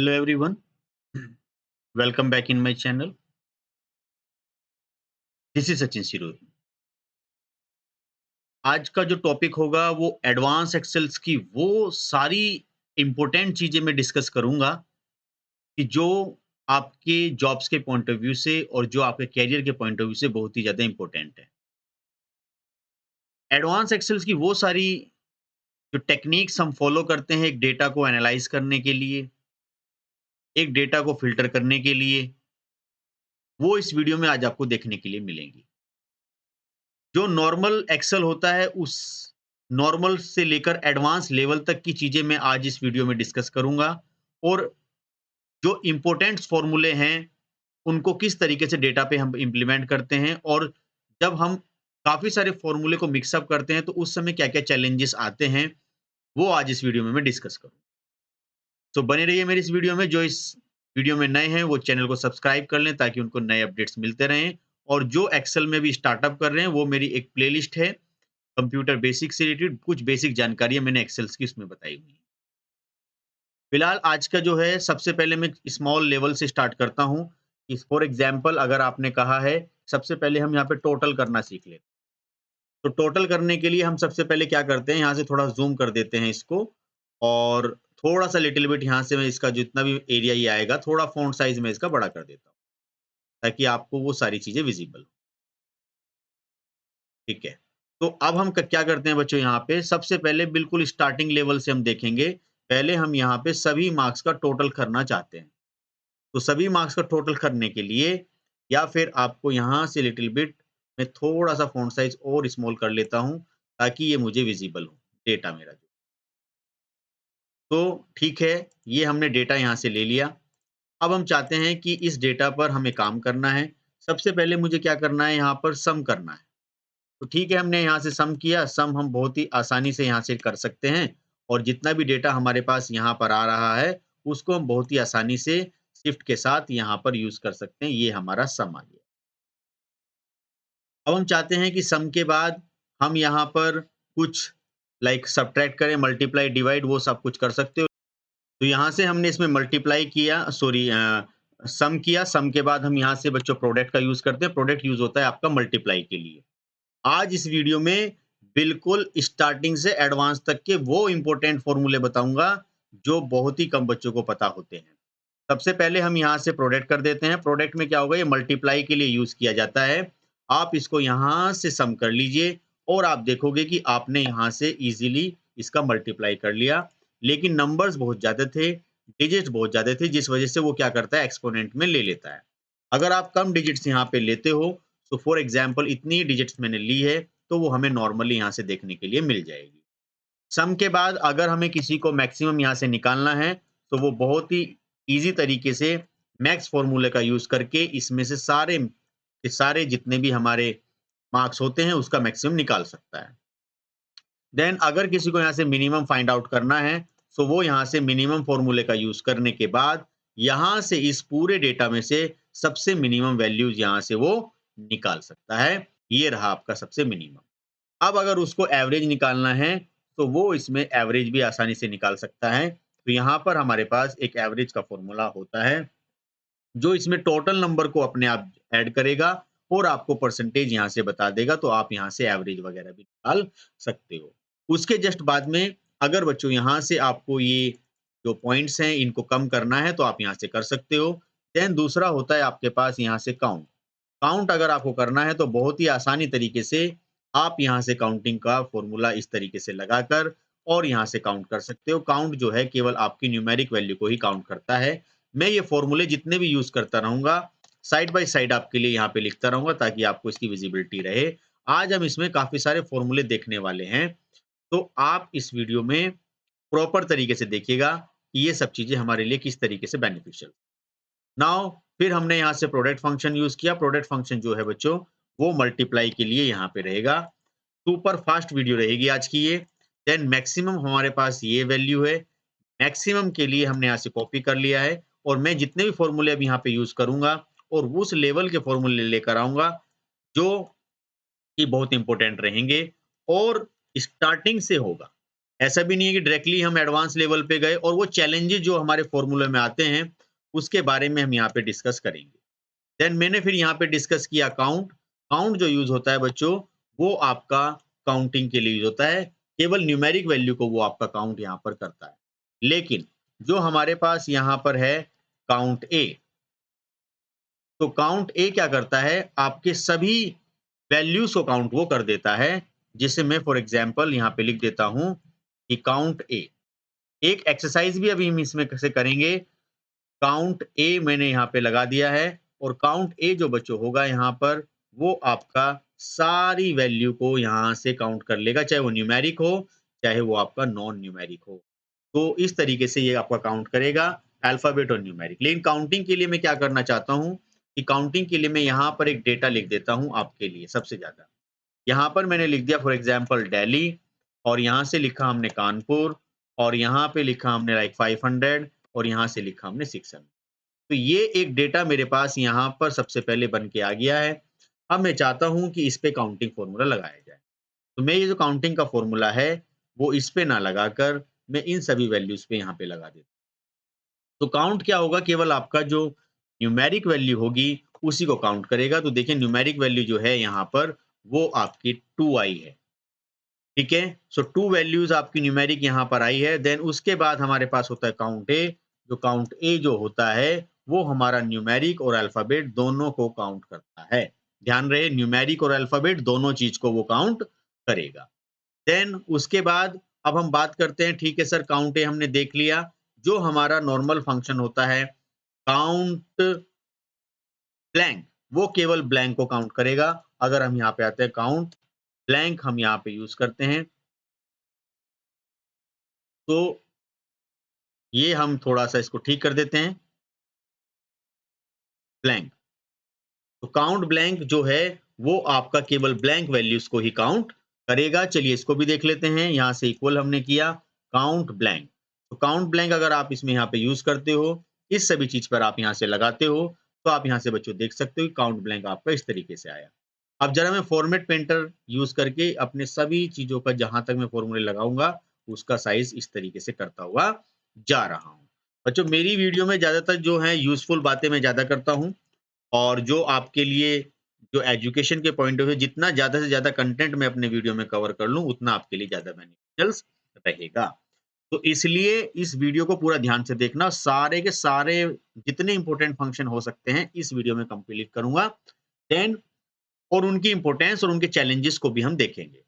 Hello everyone, welcome back in my channel. This is Sachin Sirur. आज का जो topic होगा वो एडवांस एक्सेल्स की वो सारी इंपॉर्टेंट चीजें मैं डिस्कस करूंगा कि जो आपके जॉब्स के पॉइंट ऑफ व्यू से और जो आपके कैरियर के पॉइंट ऑफ व्यू से बहुत ही ज्यादा इंपॉर्टेंट है। एडवांस एक्सेल्स की वो सारी जो टेक्निक्स हम फॉलो करते हैं एक डेटा को एनालाइज करने के लिए, एक डेटा को फिल्टर करने के लिए, वो इस वीडियो में आज आपको देखने के लिए मिलेंगी। जो नॉर्मल एक्सेल होता है उस नॉर्मल से लेकर एडवांस लेवल तक की चीजें मैं आज इस वीडियो में डिस्कस करूंगा और जो इंपॉर्टेंट फॉर्मूले हैं उनको किस तरीके से डेटा पे हम इंप्लीमेंट करते हैं और जब हम काफी सारे फॉर्मूले को मिक्सअप करते हैं तो उस समय क्या-क्या चैलेंजेस आते हैं वो आज इस वीडियो में मैं डिस्कस करूँ। तो बने रहिए मेरी इस वीडियो में। जो इस वीडियो में नए हैं वो चैनल को सब्सक्राइब कर लें ताकि उनको नए अपडेट्स मिलते रहें और जो एक्सेल में भी स्टार्टअप कर रहे हैं वो मेरी एक प्लेलिस्ट है कंप्यूटर बेसिक से रिलेटेड कुछ बेसिक जानकारियाँ मैंने एक्सेल्स की उसमें बताई हुई हैं। फिलहाल आज का जो है सबसे पहले मैं स्मॉल लेवल से स्टार्ट करता हूँ। इस फॉर एग्जांपल अगर आपने कहा है सबसे पहले हम यहाँ पे टोटल करना सीख लें। तो टोटल करने के लिए हम सबसे पहले क्या करते हैं यहाँ से थोड़ा ज़ूम कर देते हैं इसको और थोड़ा-सा लिटिल बिट यहाँ से मैं इसका जितना भी एरिया ये आएगा थोड़ा फ़ॉन्ट साइज़ में इसका बड़ा कर देता हूँ, ताकि आपको वो सारी चीज़ें विज़िबल हो। ठीक है। तो अब हम क क्या करते हैं बच्चों यहाँ पे सबसे पहले बिल्कुल स्टार्टिंग लेवल से हम देखेंगे। पहले हम यहाँ पे सभी मार्क्स का टोटल करना चाहते हैं। तो सभी मार्क्स का टोटल करने के लिए या फिर आपको यहाँ से लिटिल बिट मैं थोड़ा-सा फ़ॉन्ट साइज़ और स्मॉल कर लेता हूँ, ताकि ये मुझे विज़िबल हो, डेटा मेरा जो। तो ठीक है, ये हमने डेटा यहाँ से ले लिया। अब हम चाहते हैं कि इस डेटा पर हमें काम करना है। सबसे पहले मुझे क्या करना है यहाँ पर सम करना है। तो ठीक है, हमने यहाँ से सम किया, सम हम बहुत ही आसानी से यहाँ से कर सकते हैं और जितना भी डेटा हमारे पास यहाँ पर आ रहा है, उसको हम बहुत ही आसानी से शिफ्ट के साथ यहाँ पर यूज़ कर सकते हैं। ये हमारा सम आ गया। अब हम चाहते हैं कि सम के बाद हम यहाँ पर कुछ लाइक सब्ट्रैक्ट करें, मल्टीप्लाई, डिवाइड वो सब कुछ कर सकते हो। तो यहाँ से हमने इसमें मल्टीप्लाई किया सॉरी सम किया, सम के बाद हम यहाँ से बच्चों प्रोडक्ट का यूज़ करते हैं। प्रोडक्ट यूज़ होता है आपका मल्टीप्लाई के लिए। आज इस वीडियो में बिल्कुल स्टार्टिंग से एडवांस तक के वो इंपॉर्टेंट फॉर्मूले बताऊंगा जो बहुत ही कम बच्चों को पता होते हैं। सबसे पहले हम यहाँ से प्रोडक्ट कर देते हैं। प्रोडक्ट में क्या होगा, ये मल्टीप्लाई के लिए यूज किया जाता है। आप इसको यहाँ से सम कर लीजिए और आप देखोगे कि आपने यहाँ से इजीली इसका मल्टीप्लाई कर लिया, लेकिन नंबर्स बहुत ज्यादा थे, डिजिट्स बहुत ज्यादा थे, जिस वजह से वो क्या करता है एक्सपोनेंट में ले लेता है। अगर आप कम डिजिट्स यहाँ पे लेते हो तो फॉर एग्जाम्पल इतनी डिजिट्स मैंने ली है तो वो हमें नॉर्मली यहाँ से देखने के लिए मिल जाएगी। सम के बाद अगर हमें किसी को मैक्सिमम यहाँ से निकालना है तो वो बहुत ही इजी तरीके से मैक्स फॉर्मूले का यूज करके इसमें से सारे के सारे जितने भी हमारे मार्क्स होते हैं उसका मैक्सिमम निकाल सकता है। देन अगर किसी को यहाँ से मिनिमम फाइंड आउट करना है तो वो यहाँ से मिनिमम फॉर्मूले का यूज करने के बाद यहाँ से इस पूरे डेटा में से सबसे मिनिमम वैल्यूज यहाँ से वो निकाल सकता है। ये रहा आपका सबसे मिनिमम। अब अगर उसको एवरेज निकालना है तो वो इसमें एवरेज भी आसानी से निकाल सकता है। तो यहाँ पर हमारे पास एक एवरेज का फॉर्मूला होता है जो इसमें टोटल नंबर को अपने आप ऐड करेगा और आपको परसेंटेज यहाँ से बता देगा, तो आप यहाँ से एवरेज वगैरह भी निकाल सकते हो। उसके जस्ट बाद में अगर बच्चों यहाँ से आपको ये जो पॉइंट्स हैं इनको कम करना है तो आप यहाँ से कर सकते हो। देन दूसरा होता है आपके पास यहाँ से काउंट। काउंट अगर आपको करना है तो बहुत ही आसानी तरीके से आप यहाँ से काउंटिंग का फॉर्मूला इस तरीके से लगाकर और यहाँ से काउंट कर सकते हो। काउंट जो है केवल आपकी न्यूमेरिक वैल्यू को ही काउंट करता है। मैं ये फॉर्मूले जितने भी यूज करता रहूंगा साइड बाय साइड आपके लिए यहाँ पे लिखता रहूंगा ताकि आपको इसकी विजिबिलिटी रहे। आज हम इसमें काफी सारे फॉर्मूले देखने वाले हैं, तो आप इस वीडियो में प्रॉपर तरीके से देखिएगा कि ये सब चीजें हमारे लिए किस तरीके से बेनिफिशियल। नाउ फिर हमने यहाँ से प्रोडक्ट फंक्शन यूज किया। प्रोडक्ट फंक्शन जो है बच्चों वो मल्टीप्लाई के लिए यहाँ पे रहेगा। सुपर फास्ट वीडियो रहेगी आज की ये। देन मैक्सिमम हमारे पास ये वैल्यू है। मैक्सिमम के लिए हमने यहाँ से कॉपी कर लिया है और मैं जितने भी फॉर्मूले अब यहाँ पे यूज करूंगा और उस लेवल के फॉर्मूले लेकर आऊंगा जो कि बहुत इंपॉर्टेंट रहेंगे और स्टार्टिंग से होगा। ऐसा भी नहीं है कि डायरेक्टली हम एडवांस लेवल पे गए, और वो चैलेंजेस जो हमारे फॉर्मूले में आते हैं उसके बारे में हम यहाँ पे डिस्कस करेंगे। देन मैंने फिर यहाँ पे डिस्कस किया काउंट। काउंट जो यूज होता है बच्चों, वो आपका काउंटिंग के लिए यूज होता है। केवल न्यूमेरिक वैल्यू को वो आपका काउंट यहाँ पर करता है। लेकिन जो हमारे पास यहाँ पर है काउंट ए, तो काउंट ए क्या करता है, आपके सभी वैल्यूज को काउंट वो कर देता है, जिसे मैं फॉर एग्जांपल यहाँ पे लिख देता हूँ कि काउंट ए। एक एक्सरसाइज भी अभी हम इसमें कैसे करेंगे। काउंट ए मैंने यहाँ पे लगा दिया है, और काउंट ए जो बच्चों होगा यहाँ पर, वो आपका सारी वैल्यू को यहाँ से काउंट कर लेगा, चाहे वो न्यूमेरिक हो चाहे वो आपका नॉन न्यूमेरिक हो। तो इस तरीके से ये आपका काउंट करेगा, अल्फाबेट और न्यूमेरिक। लेकिन काउंटिंग के लिए मैं क्या करना चाहता हूँ कि काउंटिंग के लिए मैं यहाँ पर एक डेटा लिख देता हूँ आपके लिए सबसे ज्यादा। यहाँ पर मैंने लिख दिया फॉर एग्जाम्पल दिल्ली, और यहाँ से लिखा हमने कानपुर, और यहाँ पे लिखा हमने लाइक 500, और यहाँ से लिखा हमने 600। तो ये एक डेटा मेरे पास यहाँ पर सबसे पहले बन के आ गया है। अब मैं चाहता हूँ कि इस पे काउंटिंग फॉर्मूला लगाया जाए। तो मैं ये जो काउंटिंग का फॉर्मूला है वो इस पे ना लगाकर मैं इन सभी वैल्यूज पे यहाँ पे लगा देता हूँ। तो काउंट क्या होगा, केवल आपका जो न्यूमेरिक वैल्यू होगी उसी को काउंट करेगा। तो देखिए न्यूमेरिक वैल्यू जो है यहाँ पर, वो आपकी 2 आई है। ठीक है, सो 2 वैल्यूज आपकी न्यूमेरिक यहाँ पर आई है। देन उसके बाद हमारे पास होता है काउंट ए। जो काउंट ए जो होता है, वो हमारा न्यूमेरिक और अल्फाबेट दोनों को काउंट करता है। ध्यान रहे, न्यूमेरिक और अल्फाबेट दोनों चीज को वो काउंट करेगा। देन उसके बाद अब हम बात करते हैं, ठीक है सर काउंट ए हमने देख लिया। जो हमारा नॉर्मल फंक्शन होता है काउंट ब्लैंक, वो केवल ब्लैंक को काउंट करेगा। अगर हम यहाँ पे आते हैं काउंट ब्लैंक, हम यहाँ पे यूज करते हैं, तो ये हम थोड़ा सा इसको ठीक कर देते हैं, ब्लैंक। तो काउंट ब्लैंक जो है वो आपका केवल ब्लैंक वैल्यूज को ही काउंट करेगा। चलिए इसको भी देख लेते हैं, यहाँ से इक्वल हमने किया काउंट ब्लैंक। तो काउंट ब्लैंक अगर आप इसमें यहाँ पे यूज करते हो, इस सभी चीज पर आप यहाँ से लगाते हो, तो आप यहाँ से बच्चों देख सकते हो कि काउंट ब्लैंक आपका इस तरीके से आया। अब जरा मैं फॉर्मेट पेंटर यूज करके अपने सभी चीजों का जहां तक मैं फॉर्मूले लगाऊंगा उसका साइज इस तरीके से करता हुआ जा रहा हूँ। बच्चों मेरी वीडियो में ज्यादातर जो है यूजफुल बातें मैं ज्यादा करता हूँ, और जो आपके लिए जो एजुकेशन के पॉइंट ऑफ व्यू, जितना ज़्यादा से ज़्यादा कंटेंट मैं अपने वीडियो में कवर कर लूँ, उतना आपके लिए ज़्यादा बेनिफिशियल्स रहेगा। तो इसलिए इस वीडियो को पूरा ध्यान से देखना, सारे के सारे जितने इंपॉर्टेंट फंक्शन हो सकते हैं इस वीडियो में कंप्लीट करूँगा। देन और उनकी इंपॉर्टेंस और उनके चैलेंजेस को भी हम देखेंगे।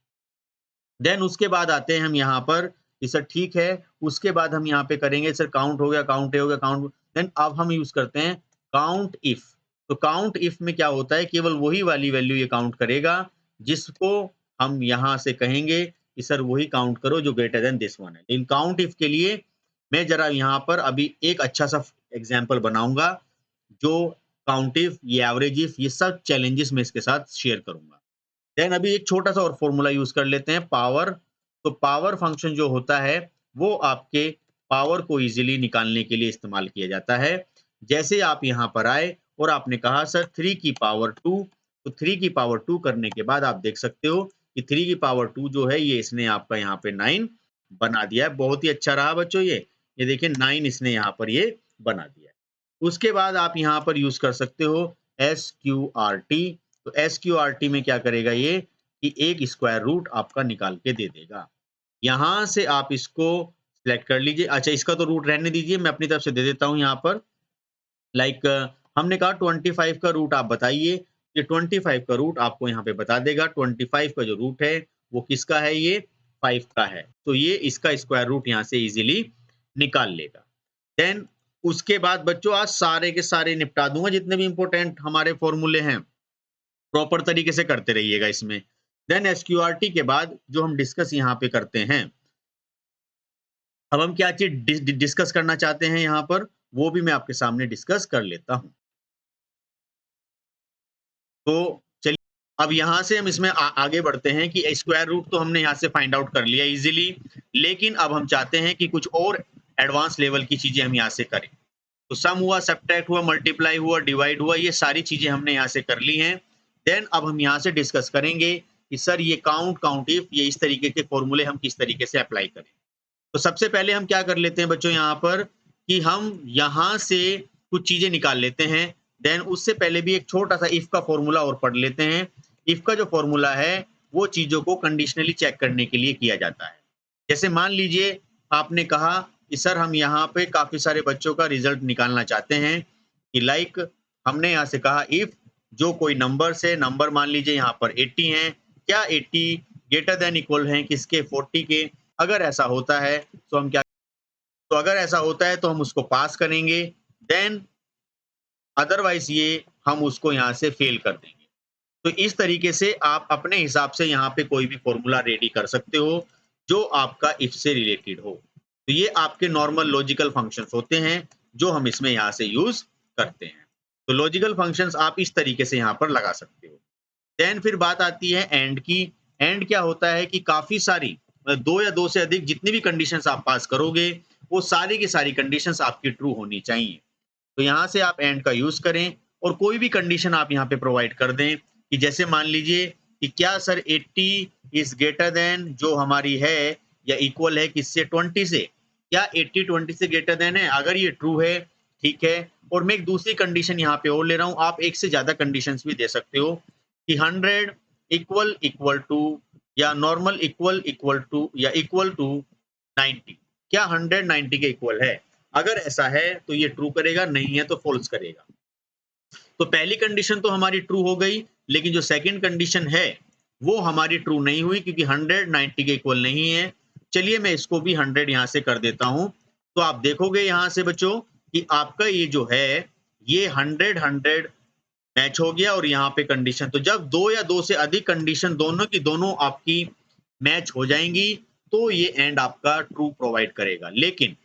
देन उसके बाद आते हैं हम यहाँ पर कि सर ठीक है, उसके बाद हम यहाँ पे करेंगे सर काउंट हो गया, काउंट ए हो गया, काउंट। देन अब हम यूज़ करते हैं काउंट इफ। तो काउंट इफ में क्या होता है, केवल वही वाली वैल्यू ये काउंट करेगा जिसको हम यहाँ से कहेंगे कि सर वही काउंट करो जो ग्रेटर देन दिस वन है। लेकिन काउंट इफ के लिए मैं जरा यहाँ पर अभी एक अच्छा सा एग्जाम्पल बनाऊंगा, जो काउंट इफ, ये एवरेज इफ, ये सब चैलेंजेस मैं इसके साथ शेयर करूंगा। देन अभी एक छोटा सा और फॉर्मूला यूज कर लेते हैं, पावर। तो पावर फंक्शन जो होता है वो आपके पावर को इजीली निकालने के लिए इस्तेमाल किया जाता है। जैसे आप यहाँ पर आए और आपने कहा सर 3 की पावर 2, तो 3 की पावर 2 करने के बाद आप देख सकते हो कि 3 की पावर 2 जो है ये इसने आपका यहाँ पे 9 बना दिया है। बहुत ही अच्छा रहा बच्चों, ये देखिए 9 इसने यहाँ पर ये बना दिया है। उसके बाद आप यहाँ पर यूज कर सकते हो SQRT। तो SQRT में क्या करेगा ये कि एक स्क्वायर रूट आपका निकाल के दे देगा। यहाँ से आप इसको सिलेक्ट कर लीजिए। अच्छा इसका तो रूट रहने दीजिए, मैं अपनी तरफ से दे देता हूँ यहाँ पर। लाइक हमने कहा 25 का रूट आप बताइए। ये 25 का रूट आपको यहाँ पे बता देगा। 25 का जो रूट है वो किसका है, ये 5 का है। तो ये इसका स्क्वायर रूट यहाँ से इजीली निकाल लेगा। देन उसके बाद बच्चों आज सारे के सारे निपटा दूंगा, जितने भी इंपॉर्टेंट हमारे फॉर्मूले हैं प्रॉपर तरीके से करते रहिएगा इसमें। देन एसक्यूआरटी के बाद जो हम डिस्कस यहाँ पे करते हैं, अब हम क्या चीज डिस्कस करना चाहते हैं यहाँ पर, वो भी मैं आपके सामने डिस्कस कर लेता हूँ। तो चलिए अब यहाँ से हम इसमें आगे बढ़ते हैं कि स्क्वायर रूट तो हमने यहाँ से फाइंड आउट कर लिया इजीली, लेकिन अब हम चाहते हैं कि कुछ और एडवांस लेवल की चीजें हम यहाँ से करें। तो सम हुआ, सब्ट्रैक्ट हुआ, मल्टीप्लाई हुआ, डिवाइड हुआ, ये सारी चीजें हमने यहाँ से कर ली हैं। देन अब हम यहाँ से डिस्कस करेंगे कि सर ये काउंट, काउंट इफ, ये इस तरीके के फॉर्मूले हम किस तरीके से अप्लाई करें। तो सबसे पहले हम क्या कर लेते हैं बच्चों यहाँ पर कि हम यहाँ से कुछ चीजें निकाल लेते हैं। देन उससे पहले भी एक छोटा सा इफ का फॉर्मूला और पढ़ लेते हैं। इफ का जो फॉर्मूला है वो चीजों को कंडीशनली चेक करने के लिए किया जाता है। जैसे मान लीजिए आपने कहा कि सर हम यहाँ पे काफी सारे बच्चों का रिजल्ट निकालना चाहते हैं कि लाइक हमने यहाँ से कहा इफ जो कोई नंबर से नंबर मान लीजिए यहाँ पर 80 है, क्या 80 ग्रेटर देन इक्वल है किसके 40 के। अगर ऐसा होता है तो हम क्या तो अगर ऐसा होता है तो हम उसको पास करेंगे। देन अदरवाइज ये हम उसको यहाँ से फेल कर देंगे। तो इस तरीके से आप अपने हिसाब से यहाँ पे कोई भी फॉर्मूला रेडी कर सकते हो जो आपका इफ से रिलेटेड हो। तो ये आपके नॉर्मल लॉजिकल फंक्शंस होते हैं जो हम इसमें यहाँ से यूज करते हैं। तो लॉजिकल फंक्शंस आप इस तरीके से यहाँ पर लगा सकते हो। देन फिर बात आती है एंड की। एंड क्या होता है कि काफी सारी दो या दो से अधिक जितनी भी कंडीशंस आप पास करोगे वो सारी की सारी कंडीशंस आपकी ट्रू होनी चाहिए। तो यहाँ से आप एंड का यूज करें और कोई भी कंडीशन आप यहाँ पे प्रोवाइड कर दें कि जैसे मान लीजिए कि क्या सर 80 इज ग्रेटर देन जो हमारी है या इक्वल है किससे 20 से। क्या 80 20 से ग्रेटर देन है। अगर ये ट्रू है ठीक है। और मैं एक दूसरी कंडीशन यहाँ पे और ले रहा हूँ। आप एक से ज्यादा कंडीशंस भी दे सकते हो कि 100 इक्वल इक्वल टू या नॉर्मल इक्वल इक्वल टू या इक्वल टू 90। क्या 100 90 के इक्वल है। अगर ऐसा है तो ये ट्रू करेगा, नहीं है तो फॉल्स करेगा। तो पहली कंडीशन तो हमारी ट्रू हो गई, लेकिन जो सेकंड कंडीशन है वो हमारी ट्रू नहीं हुई क्योंकि 100 90 के इक्वल नहीं है। चलिए मैं इसको भी 100 यहाँ से कर देता हूँ। तो आप देखोगे यहाँ से बच्चों कि आपका ये जो है ये 100 100 मैच हो गया और यहाँ पे कंडीशन। तो जब दो या दो से अधिक कंडीशन दोनों की दोनों आपकी मैच हो जाएंगी तो ये एंड आपका ट्रू प्रोवाइड करेगा। लेकिन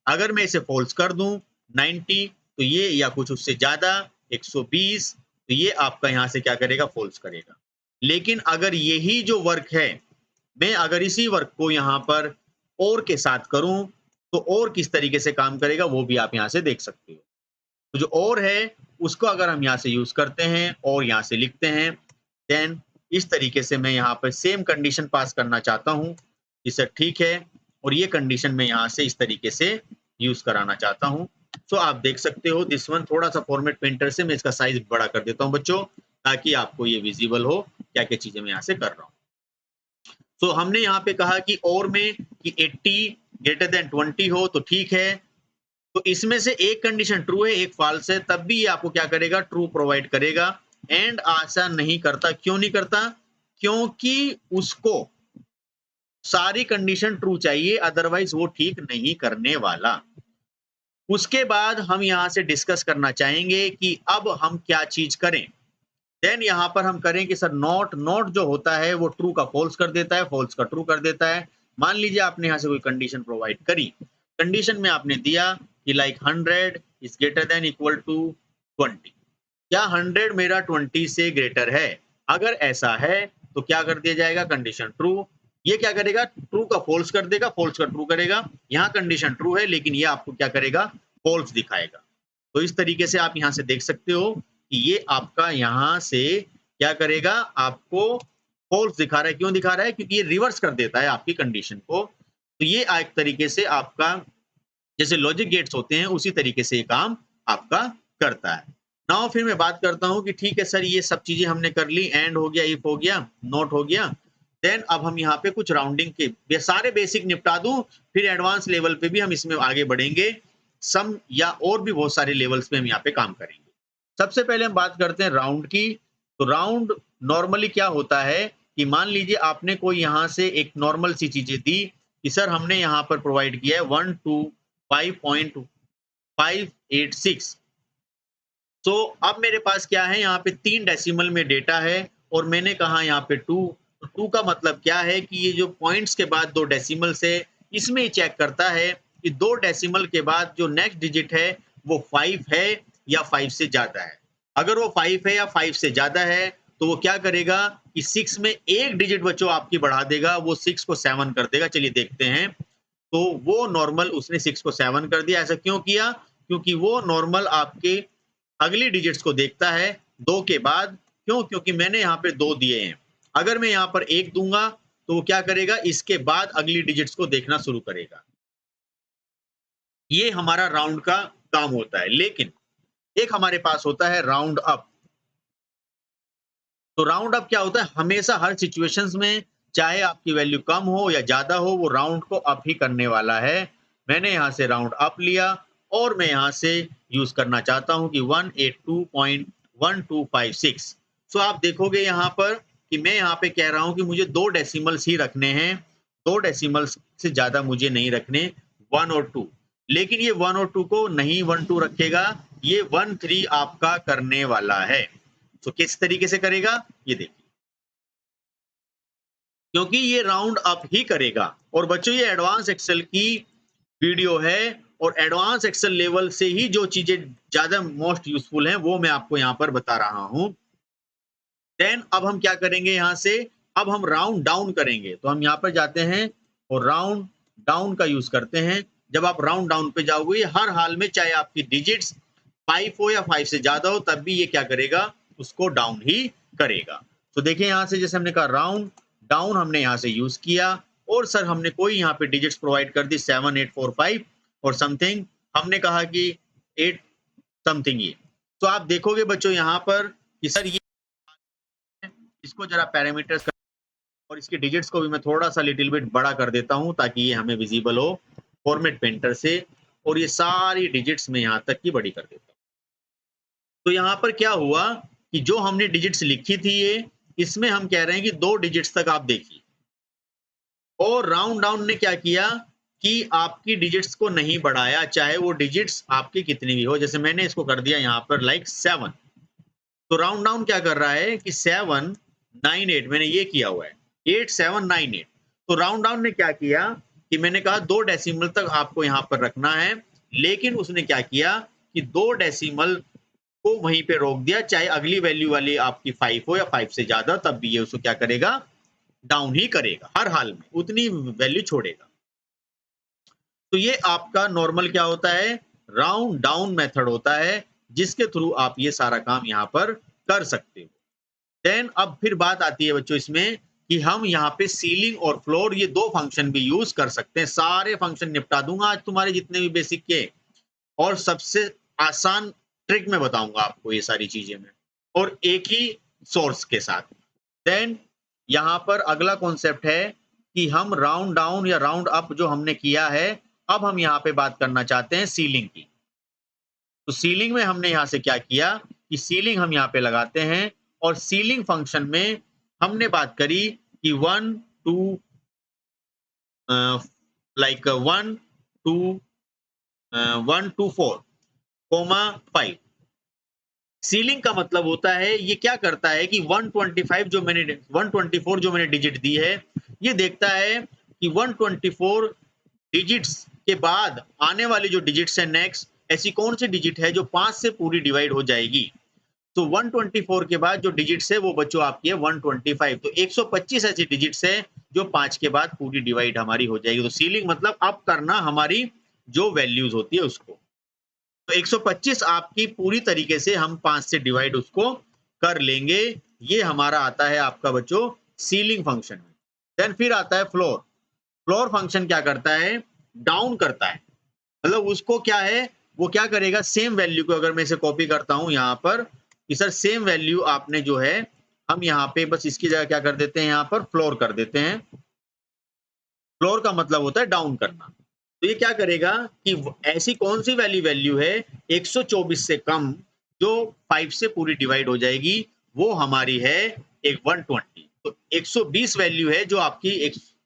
अगर मैं इसे फॉल्स कर दूं 90 तो ये या कुछ उससे ज्यादा 120 तो ये आपका यहाँ से क्या करेगा फॉल्स करेगा। लेकिन अगर यही जो वर्क है मैं अगर इसी वर्क को यहाँ पर और के साथ करूं तो और किस तरीके से काम करेगा वो भी आप यहाँ से देख सकते हो। तो जो और है उसको अगर हम यहाँ से यूज करते हैं और यहाँ से लिखते हैं देन इस तरीके से मैं यहाँ पर सेम कंडीशन पास करना चाहता हूँ कि सर ठीक है और ये कंडीशन मैं यहाँ से इस तरीके से यूज कराना चाहता हूँ। सो आप देख सकते हो दिस वन थोड़ा सा फॉर्मेट पेंटर से मैं इसका साइज बड़ा कर देता हूँ बच्चों ताकि आपको ये विजिबल हो क्या क्या चीजें मैं यहाँ से कर रहा हूँ। सो हमने यहाँ पे कहा कि और में कि 80 ग्रेटर देन 20 हो तो ठीक है। तो इसमें से एक कंडीशन ट्रू है एक फॉल्स है तब भी ये आपको क्या करेगा ट्रू प्रोवाइड करेगा। एंड ऐसा नहीं करता। क्यों नहीं करता। क्योंकि उसको सारी कंडीशन ट्रू चाहिए अदरवाइज वो ठीक नहीं करने वाला। उसके बाद हम यहाँ से डिस्कस करना चाहेंगे कि अब हम क्या चीज करें। देन यहाँ पर हम करें कि सर नॉट नॉट जो होता है वो ट्रू का फॉल्स कर देता है फॉल्स का ट्रू कर देता है। मान लीजिए आपने यहाँ से कोई कंडीशन प्रोवाइड करी। कंडीशन में आपने दिया कि like 100 is greater than equal to 20। क्या 100 मेरा 20 से ग्रेटर है। अगर ऐसा है तो क्या कर दिया जाएगा कंडीशन ट्रू। ये क्या करेगा ट्रू का फॉल्स कर देगा फॉल्स का ट्रू करेगा। यहाँ कंडीशन ट्रू है लेकिन ये आपको क्या करेगा फॉल्स दिखाएगा। तो इस तरीके से आप यहाँ से देख सकते हो कि ये आपका यहाँ से क्या करेगा आपको फॉल्स दिखा रहा है। क्यों दिखा रहा है क्योंकि ये रिवर्स कर देता है आपकी कंडीशन को। तो ये एक तरीके से आपका जैसे लॉजिक गेट्स होते हैं उसी तरीके से ये काम आपका करता है। नाउ फिर मैं बात करता हूं कि ठीक है सर ये सब चीजें हमने कर ली एंड हो गया इफ हो गया नॉट हो गया। देन अब हम यहाँ पे कुछ राउंडिंग के सारे बेसिक निपटा दूं फिर एडवांस लेवल पे भी हम इसमें आगे बढ़ेंगे। सम या और भी बहुत सारे लेवल्स पे हम यहाँ पे काम करेंगे। सबसे पहले हम बात करते हैं राउंड की। तो राउंड नॉर्मली क्या होता है कि मान लीजिए आपने कोई यहाँ से एक नॉर्मल सी चीजें दी कि सर हमने यहाँ पर प्रोवाइड किया है 125.586। तो अब मेरे पास क्या है यहाँ पे 3 डेसिमल में डेटा है और मैंने कहा यहाँ पे 2। तो 2 का मतलब क्या है कि ये जो पॉइंट्स के बाद 2 डेसिमल से इसमें ही चेक करता है कि 2 डेसिमल के बाद जो नेक्स्ट डिजिट है वो 5 है या 5 से ज्यादा है। अगर वो 5 है या 5 से ज्यादा है तो वो क्या करेगा कि 6 में एक डिजिट बच्चों आपकी बढ़ा देगा वो 6 को 7 कर देगा। चलिए देखते हैं। तो वो नॉर्मल उसने 6 को 7 कर दिया। ऐसा क्यों किया क्योंकि वो नॉर्मल आपके अगली डिजिट्स को देखता है 2 के बाद। क्यों क्योंकि मैंने यहाँ पे 2 दिए हैं। अगर मैं यहाँ पर 1 दूंगा तो वो क्या करेगा इसके बाद अगली डिजिट्स को देखना शुरू करेगा। ये हमारा राउंड का काम होता है। लेकिन एक हमारे पास होता है राउंड अप। तो राउंड अप क्या होता है? हमेशा हर सिचुएशंस में चाहे आपकी वैल्यू कम हो या ज़्यादा हो, वो राउंड को अप ही करने वाला है। मैंने यहाँ से राउंड अप लिया और मैं यहाँ से यूज़ करना चाहता हूँ कि 182.1256। सो आप देखोगे यहाँ पर कि मैं यहाँ पे कह रहा हूँ कि मुझे 2 डेसिमल्स ही रखने हैं। 2 डेसिमल्स से ज़्यादा मुझे नहीं रखने, 1 और 2। लेकिन ये 1 और 2 को नहीं 1 2 रखेगा, ये 1 3 आपका करने वाला है। तो किस तरीके से करेगा ये देखिए, क्योंकि ये राउंड अप ही करेगा। और बच्चों ये एडवांस एक्सेल की वीडियो है और एडवांस एक्सेल लेवल से ही जो चीजें ज्यादा मोस्ट यूजफुल हैं वो मैं आपको यहाँ पर बता रहा हूँ। देन अब हम क्या करेंगे यहाँ से, अब हम राउंड डाउन करेंगे। तो हम यहाँ पर जाते हैं और राउंड डाउन का यूज करते हैं। जब आप राउंड डाउन पे जाओगे, हर हाल में चाहे आपकी डिजिट्स 5 हो या 5 से ज्यादा हो, तब भी ये क्या करेगा, उसको डाउन ही करेगा। तो देखिए यहाँ से जैसे हमने कहा राउंड डाउन हमने यहाँ से यूज किया और सर हमने कोई यहाँ पे डिजिट्स प्रोवाइड कर दी 7 8 4 5 और समथिंग, हमने कहा कि 8 समथिंग ये। तो आप देखोगे बच्चों यहाँ पर कि सर ये, इसको जरा पैरामीटर्स कर और इसके डिजिट्स को भी मैं थोड़ा सा लिटिल बिट बड़ा कर देता हूँ ताकि ये हमें विजिबल हो फॉर्मेट पेंटर से। और ये सारी डिजिट्स में यहाँ तक की बड़ी कर देता हूँ। तो यहाँ पर क्या हुआ कि जो हमने डिजिट्स लिखी थी ये, इसमें हम कह रहे हैं कि 2 डिजिट्स तक आप देखिए। और राउंड डाउन ने क्या किया कि आपकी डिजिट्स को नहीं बढ़ाया, चाहे वो डिजिट्स आपकी कितनी भी हो। जैसे मैंने इसको कर दिया यहाँ पर लाइक 7, तो राउंड डाउन क्या कर रहा है कि 7 9 8 मैंने ये किया हुआ है 8 7 9 8। तो राउंड डाउन ने क्या किया कि मैंने कहा 2 डेसिमल तक आपको यहाँ पर रखना है, लेकिन उसने क्या किया कि 2 डेसिमल को वहीं पे रोक दिया, चाहे अगली वैल्यू वाली आपकी 5 हो या 5 से ज्यादा, तब भी ये उसको क्या करेगा, डाउन ही करेगा। हर हाल में उतनी वैल्यू छोड़ेगा। तो ये आपका नॉर्मल क्या होता है, राउंड डाउन मेथड होता है, जिसके थ्रू आप ये सारा काम यहाँ पर कर सकते हो। देन अब फिर बात आती है बच्चों इसमें कि हम यहाँ पे सीलिंग और फ्लोर ये 2 फंक्शन भी यूज कर सकते हैं। सारे फंक्शन निपटा दूंगा आज तुम्हारे जितने भी बेसिक के, और सबसे आसान ट्रिक में बताऊंगा आपको ये सारी चीजें में, और एक ही सोर्स के साथ। देन यहाँ पर अगला कॉन्सेप्ट है कि हम राउंड डाउन या राउंड अप जो हमने किया है, अब हम यहाँ पे बात करना चाहते हैं सीलिंग की। तो सीलिंग में हमने यहाँ से क्या किया कि सीलिंग हम यहाँ पे लगाते हैं, और सीलिंग फंक्शन में हमने बात करी कि 1 2 लाइक 1 2 1 2 4 कोमा 5। सीलिंग का मतलब होता है, ये क्या करता है कि 125 जो मैंने 124 जो मैंने डिजिट दी है, ये देखता है कि 124 डिजिट्स के बाद आने वाली जो डिजिट्स है नेक्स्ट, ऐसी कौन सी डिजिट है जो 5 से पूरी डिवाइड हो जाएगी। तो 124 के बाद जो डिजिट्स है वो बच्चों आपकी है 125। तो 125 ऐसी डिजिट्स है जो 5 के बाद पूरी डिवाइड हमारी हो जाएगी। तो सीलिंग मतलब अप करना हमारी जो वैल्यूज होती है उसको। तो 125 आपकी पूरी तरीके से हम 5 से डिवाइड उसको कर लेंगे। ये हमारा आता है आपका बच्चों सीलिंग फंक्शन। देन फिर आता है फ्लोर। फ्लोर फंक्शन क्या करता है, डाउन करता है। मतलब उसको क्या है, वो क्या करेगा, सेम वैल्यू को अगर मैं इसे कॉपी करता हूं यहाँ पर कि सर सेम वैल्यू आपने जो है, हम यहाँ पे बस इसकी जगह क्या कर देते हैं, यहाँ पर फ्लोर कर देते हैं। फ्लोर का मतलब होता है डाउन करना। तो ये क्या करेगा कि ऐसी कौन सी वाली वैल्यू है 124 से कम जो 5 से पूरी डिवाइड हो जाएगी, वो हमारी है एक 120। तो 120 वैल्यू है जो आपकी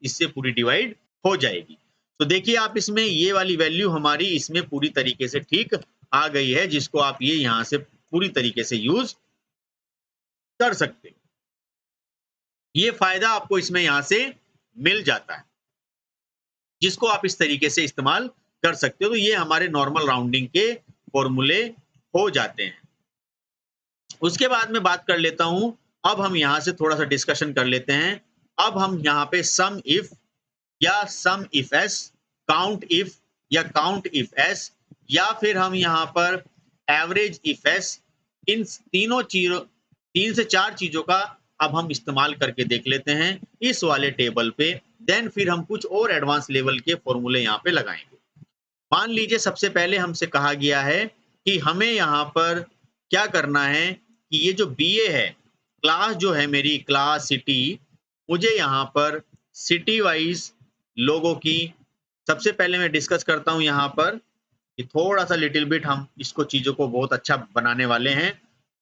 इससे पूरी डिवाइड हो जाएगी। तो देखिए आप इसमें ये वाली वैल्यू हमारी इसमें पूरी तरीके से ठीक आ गई है, जिसको आप ये यहाँ से पूरी तरीके से यूज कर सकते हो। ये फायदा आपको इसमें यहाँ से मिल जाता है, जिसको आप इस तरीके से इस्तेमाल कर सकते हो। तो ये हमारे नॉर्मल राउंडिंग के फॉर्मूले हो जाते हैं। उसके बाद में बात कर लेता हूं, अब हम यहां से थोड़ा सा डिस्कशन कर लेते हैं। अब हम यहाँ पे सम इफ या सम इफ एस, काउंट इफ या काउंट इफ एस, या फिर हम यहाँ पर एवरेज इफ एस, इन तीनों चीजों 3 से 4 चीजों का अब हम इस्तेमाल करके देख लेते हैं इस वाले टेबल पे। देन फिर हम कुछ और एडवांस लेवल के फॉर्मूले यहाँ पे लगाएंगे। मान लीजिए सबसे पहले हमसे कहा गया है कि हमें यहाँ पर क्या करना है कि ये जो बीए है, क्लास जो है मेरी क्लास सिटी, मुझे यहाँ पर सिटी वाइज लोगों की सबसे पहले मैं डिस्कस करता हूँ यहाँ पर कि थोड़ा-सा लिटिल बिट हम इसको चीज़ों को बहुत अच्छा बनाने वाले हैं।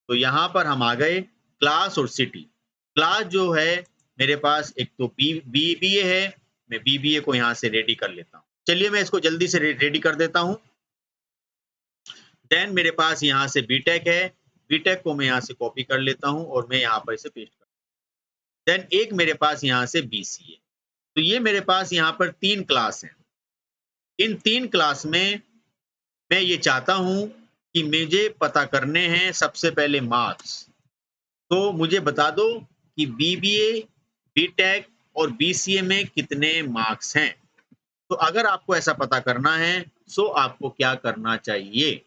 तो यहाँ पर हम आ गए क्लास और सिटी। क्लास जो है मेरे पास एक तो बीबीए है, मैं बीबीए को यहाँ से रेडी कर लेता हूँ। चलिए मैं इसको जल्दी से रेडी कर देता हूँ। देन मेरे पास यहाँ से बीटेक है, बीटेक को मैं यहाँ से कॉपी कर लेता हूँ और मैं यहाँ पर इसे पेस्ट कर देन एक मेरे पास यहाँ से बीसीए। तो ये मेरे पास यहाँ पर 3 क्लास हैं। इन 3 क्लास में मैं ये चाहता हूँ कि मुझे पता करने हैं सबसे पहले मार्क्स। तो मुझे बता दो कि बीबीए, बीटेक और बीसीए में कितने मार्क्स हैं। तो अगर आपको ऐसा पता करना है, सो आपको क्या करना चाहिए?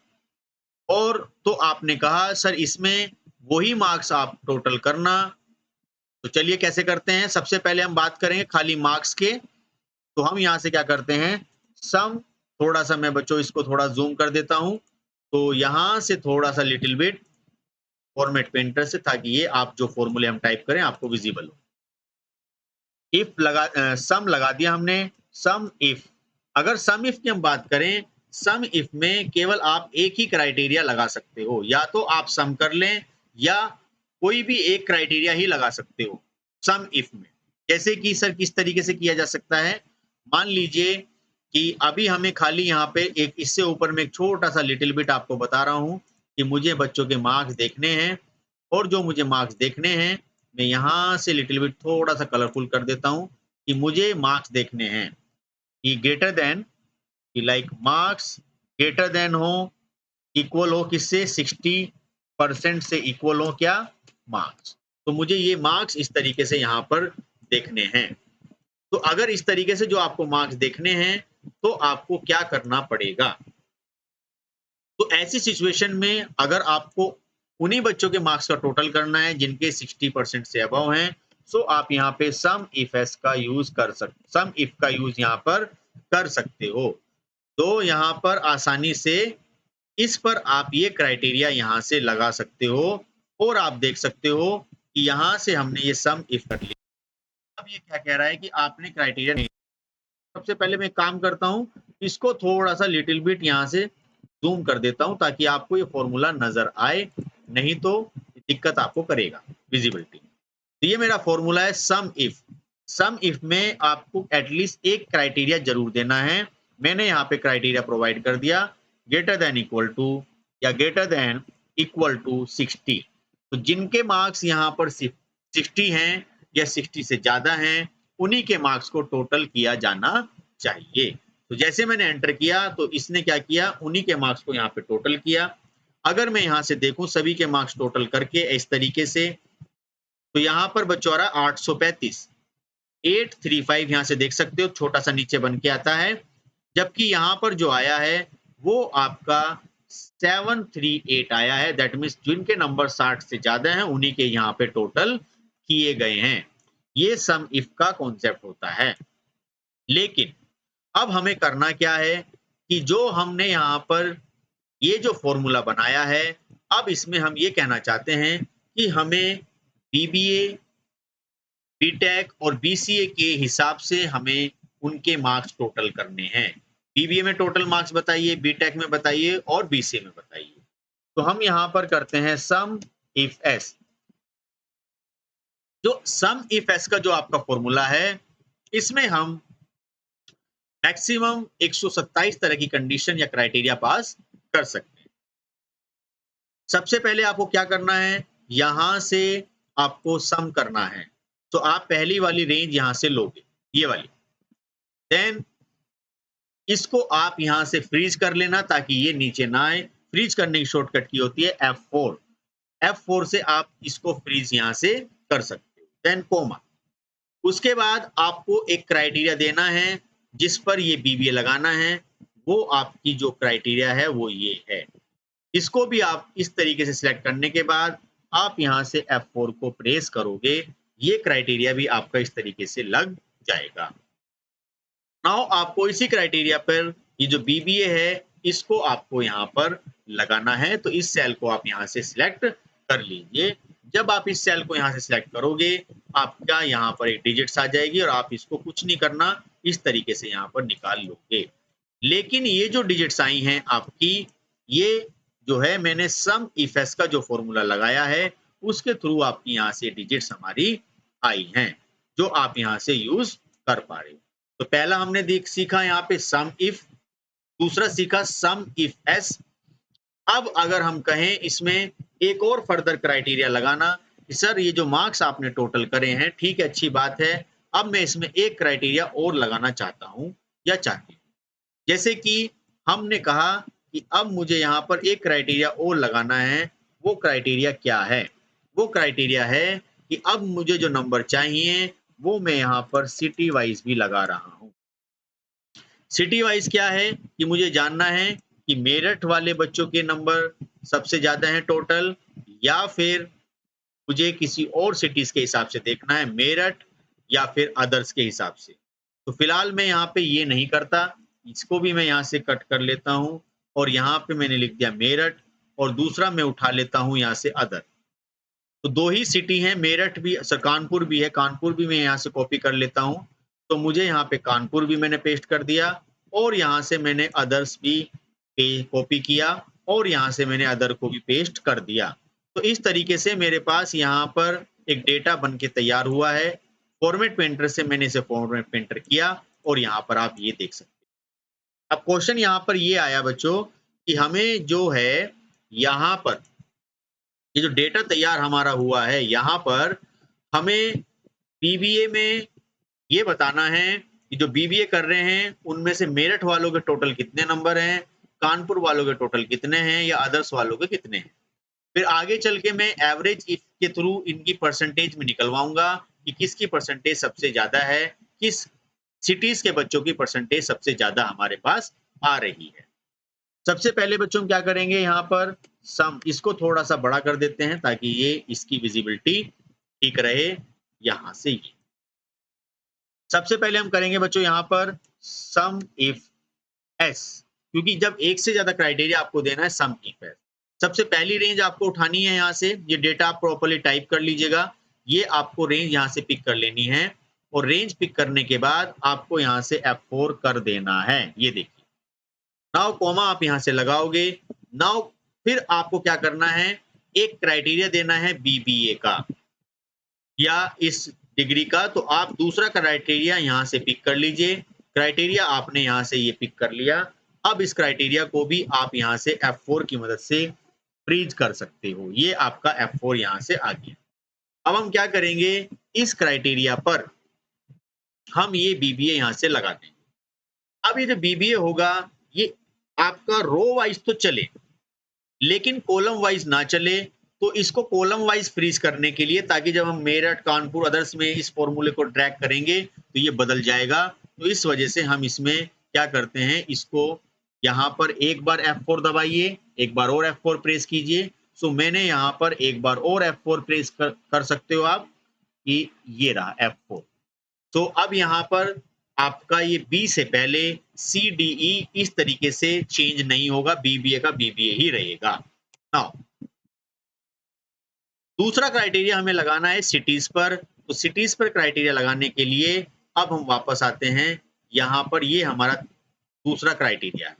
और तो आपने कहा सर इसमें वही मार्क्स आप टोटल करना। तो चलिए कैसे करते हैं? सबसे पहले हम बात करेंगे खाली मार्क्स के। तो हम यहाँ से क्या करते हैं, सम, थोड़ा-सा मैं बच्चों इसको थोड़ा ज़ूम कर देता हूँ। तो यहाँ से थोड़ा-सा लिटिल बिट फॉर्मेट पेंटर से, ताकि ये आप जो फॉर्मूले हम टाइप करें आपको विजिबल हो। इफ सम लगा दिया हमने, सम इफ। अगर सम इफ की हम बात करें, सम इफ में केवल आप एक ही क्राइटेरिया लगा सकते हो, या तो आप सम कर लें या कोई भी एक क्राइटेरिया ही लगा सकते हो सम इफ में। जैसे कि सर किस तरीके से किया जा सकता है, मान लीजिए कि अभी हमें खाली यहाँ पे एक इससे ऊपर में एक छोटा सा लिटिल बिट आपको बता रहा हूँ कि मुझे बच्चों के मार्क्स देखने हैं, और जो मुझे मार्क्स देखने हैं मैं यहाँ से लिटिल बिट थोड़ा सा कलरफुल कर देता हूँ कि मुझे मार्क्स देखने हैं कि ग्रेटर देन, कि लाइक मार्क्स ग्रेटर देन हो, इक्वल हो किससे, 60% से इक्वल हो क्या, मार्क्स। तो मुझे ये मार्क्स इस तरीके से यहाँ पर देखने हैं। तो अगर इस तरीके से जो आपको मार्क्स देखने हैं तो आपको क्या करना पड़ेगा। तो ऐसी सिचुएशन में अगर आपको उन्हीं बच्चों के मार्क्स का टोटल करना है जिनके 60% से अबव हैं, सो आप यहाँ पे सम इफ एस का यूज कर सकते, सम इफ का यूज यहाँ पर कर सकते हो। तो यहाँ पर आसानी से इस पर आप ये क्राइटेरिया यहाँ से लगा सकते हो, और आप देख सकते हो कि यहाँ से हमने ये सम इफ कर लिया। अब ये क्या कह रहा है कि आपने क्राइटेरिया नहीं, सबसे पहले मैं काम करता हूँ, इसको थोड़ा सा लिटिल बिट यहाँ से ज़ूम कर देता हूँ ताकि आपको ये फॉर्मूला नजर आए, नहीं तो दिक्कत आपको करेगा विजिबिलिटी। तो ये मेरा फॉर्मूला है सम इफ। सम इफ में आपको एटलीस्ट एक क्राइटेरिया जरूर देना है। मैंने यहाँ पे क्राइटेरिया प्रोवाइड कर दिया, ग्रेटर देन इक्वल टू या ग्रेटर देन इक्वल टू 60। तो जिनके मार्क्स यहाँ पर 60 हैं या 60 से ज्यादा हैं, उन्हीं के मार्क्स को टोटल किया जाना चाहिए। तो जैसे मैंने एंटर किया तो इसने क्या किया, उन्हीं के मार्क्स को यहाँ पे टोटल किया। अगर मैं यहाँ से देखूं सभी के मार्क्स टोटल करके इस तरीके से, तो यहाँ पर बच्चों आ रहा 835, 835 यहाँ से देख सकते हो, छोटा सा नीचे बन के आता है। जबकि यहाँ पर जो आया है वो आपका 738 आया है। दैट मीन्स जिनके नंबर 60 से ज्यादा हैं उन्हीं के यहाँ पे टोटल किए गए हैं। ये सम इफ का कॉन्सेप्ट होता है। लेकिन अब हमें करना क्या है कि जो हमने यहाँ पर ये जो फॉर्मूला बनाया है, अब इसमें हम ये कहना चाहते हैं कि हमें बीबीए, बीटेक और बीसीए के हिसाब से हमें उनके मार्क्स टोटल करने हैं। बीबीए में टोटल मार्क्स बताइए, बीटेक में बताइए और बीसीए में बताइए। तो हम यहाँ पर करते हैं सम इफ एस। जो सम इफ एस का जो आपका फॉर्मूला है, इसमें हम मैक्सिमम 127 तरह की कंडीशन या क्राइटेरिया पास कर सकते हैं। सबसे पहले आपको क्या करना है, यहां से आपको सम करना है। तो आप पहली वाली रेंज यहां से लोगे, ये वाली। देन इसको आप यहां से फ्रीज कर लेना ताकि ये नीचे ना आए। फ्रीज करने की शॉर्टकट की होती है F4। F4 से आप इसको फ्रीज यहां से कर सकते हो। Then comma. उसके बाद आपको एक क्राइटेरिया देना है जिस पर ये बीबीए लगाना है। वो आपकी जो क्राइटेरिया है वो ये है। इसको भी आप इस तरीके से सिलेक्ट करने के बाद आप यहां से F4 को प्रेस करोगे, ये क्राइटेरिया भी आपका इस तरीके से लग जाएगा। नाउ आपको इसी क्राइटेरिया पर ये जो बीबीए है इसको आपको यहाँ पर लगाना है, तो इस सेल को आप यहाँ से सिलेक्ट कर लीजिए। जब आप इस सेल को यहाँ से सिलेक्ट करोगे, आपका यहाँ पर एक डिजिट्स आ जाएगी और आप इसको कुछ नहीं करना, इस तरीके से यहाँ पर निकाल लोगे। लेकिन ये जो डिजिट्स आई हैं आपकी, ये जो है मैंने सम इफ एस का जो फॉर्मूला लगाया है, उसके थ्रू आपकी यहाँ से डिजिट्स हमारी आई हैं, जो आप यहाँ से यूज कर पा रहे हो। तो पहला हमने सीखा यहाँ पे सम इफ, दूसरा सीखा सम इफ एस। अब अगर हम कहें इसमें एक और फर्दर क्राइटेरिया लगाना कि सर ये जो मार्क्स आपने टोटल करे हैं, ठीक है, अच्छी बात है, अब मैं इसमें एक क्राइटेरिया और लगाना चाहता हूं या चाहती हूँ। जैसे कि हमने कहा कि अब मुझे यहाँ पर एक क्राइटेरिया और लगाना है। वो क्राइटेरिया क्या है? वो क्राइटेरिया है कि अब मुझे जो नंबर चाहिए वो मैं यहाँ पर सिटी वाइज भी लगा रहा हूँ। सिटी वाइज क्या है कि मुझे जानना है कि मेरठ वाले बच्चों के नंबर सबसे ज्यादा हैं टोटल, या फिर मुझे किसी और सिटीज के हिसाब से देखना है, मेरठ या फिर अदर्स के हिसाब से। तो फिलहाल मैं यहाँ पे ये नहीं करता, इसको भी मैं यहाँ से कट कर लेता हूँ और यहाँ पे मैंने लिख दिया मेरठ, और दूसरा मैं उठा लेता हूँ यहाँ से अदर। तो दो ही सिटी हैं, मेरठ भी, सर कानपुर भी है, कानपुर भी मैं यहाँ से कॉपी कर लेता हूँ। तो मुझे यहाँ पे कानपुर भी मैंने पेस्ट कर दिया और यहाँ से मैंने अदर्स भी कॉपी किया और यहाँ से मैंने अदर को भी पेस्ट कर दिया। तो इस तरीके से मेरे पास यहाँ पर एक डेटा बन के तैयार हुआ है। फॉर्मेट पेंटर से मैंने इसे फॉर्मेट पेंटर किया और यहाँ पर आप ये देख सकते हैं। अब क्वेश्चन यहाँ पर ये आया बच्चों कि हमें जो है यहाँ पर ये जो डेटा तैयार हमारा हुआ है, यहाँ पर हमें बीबीए में ये बताना है कि जो बीबीए कर रहे हैं उनमें से मेरठ वालों के टोटल कितने नंबर हैं, कानपुर वालों के टोटल कितने हैं, या अदर्स वालों के कितने हैं। फिर आगे चल के मैं एवरेज इफ के थ्रू इनकी परसेंटेज में निकलवाऊंगा कि किसकी परसेंटेज सबसे ज्यादा है, किस सिटीज के बच्चों की परसेंटेज सबसे ज्यादा हमारे पास आ रही है। सबसे पहले बच्चों हम क्या करेंगे, यहाँ पर सम, इसको थोड़ा सा बड़ा कर देते हैं ताकि ये इसकी विजिबिलिटी ठीक रहे। यहाँ से ये सबसे पहले हम करेंगे बच्चों यहाँ पर सम इफ एस, क्योंकि जब एक से ज्यादा क्राइटेरिया आपको देना है सम इफ एस। सबसे पहली रेंज आपको उठानी है, यहाँ से ये डेटा आप प्रॉपर्ली टाइप कर लीजिएगा। ये आपको रेंज यहाँ से पिक कर लेनी है और रेंज पिक करने के बाद आपको यहाँ से F4 कर देना है। ये देखिए, नाउ कॉमा आप यहाँ से लगाओगे। नाउ फिर आपको क्या करना है, एक क्राइटेरिया देना है बीबीए का या इस डिग्री का। तो आप दूसरा क्राइटेरिया यहाँ से पिक कर लीजिए। क्राइटेरिया आपने यहाँ से ये पिक कर लिया। अब इस क्राइटेरिया को भी आप यहाँ से F4 की मदद से फ्रीज कर सकते हो। ये आपका F4 यहाँ से आ गया। अब हम क्या करेंगे, इस क्राइटेरिया पर हम ये बीबीए यहाँ से लगा देंगे। अब ये जो बीबीए होगा ये आपका रो वाइज तो चले, लेकिन कॉलम वाइज ना चले। तो इसको कॉलम वाइज फ्रीज करने के लिए, ताकि जब हम मेरठ, कानपुर, अदर्स में इस फॉर्मूले को ड्रैग करेंगे तो ये बदल जाएगा। तो इस वजह से हम इसमें क्या करते हैं, इसको यहाँ पर एक बार F4 दबाइए, एक बार और F4 प्रेस कीजिए। सो मैंने यहाँ पर एक बार और F4 प्रेस कर सकते हो आप, कि ये रहा F4। तो अब यहाँ पर आपका ये बी से पहले सी डी ई इस तरीके से चेंज नहीं होगा, बीबीए का बीबीए ही रहेगा। नाउ दूसरा क्राइटेरिया हमें लगाना है सिटीज पर। तो सिटीज पर क्राइटेरिया लगाने के लिए अब हम वापस आते हैं यहाँ पर, ये हमारा दूसरा क्राइटेरिया है।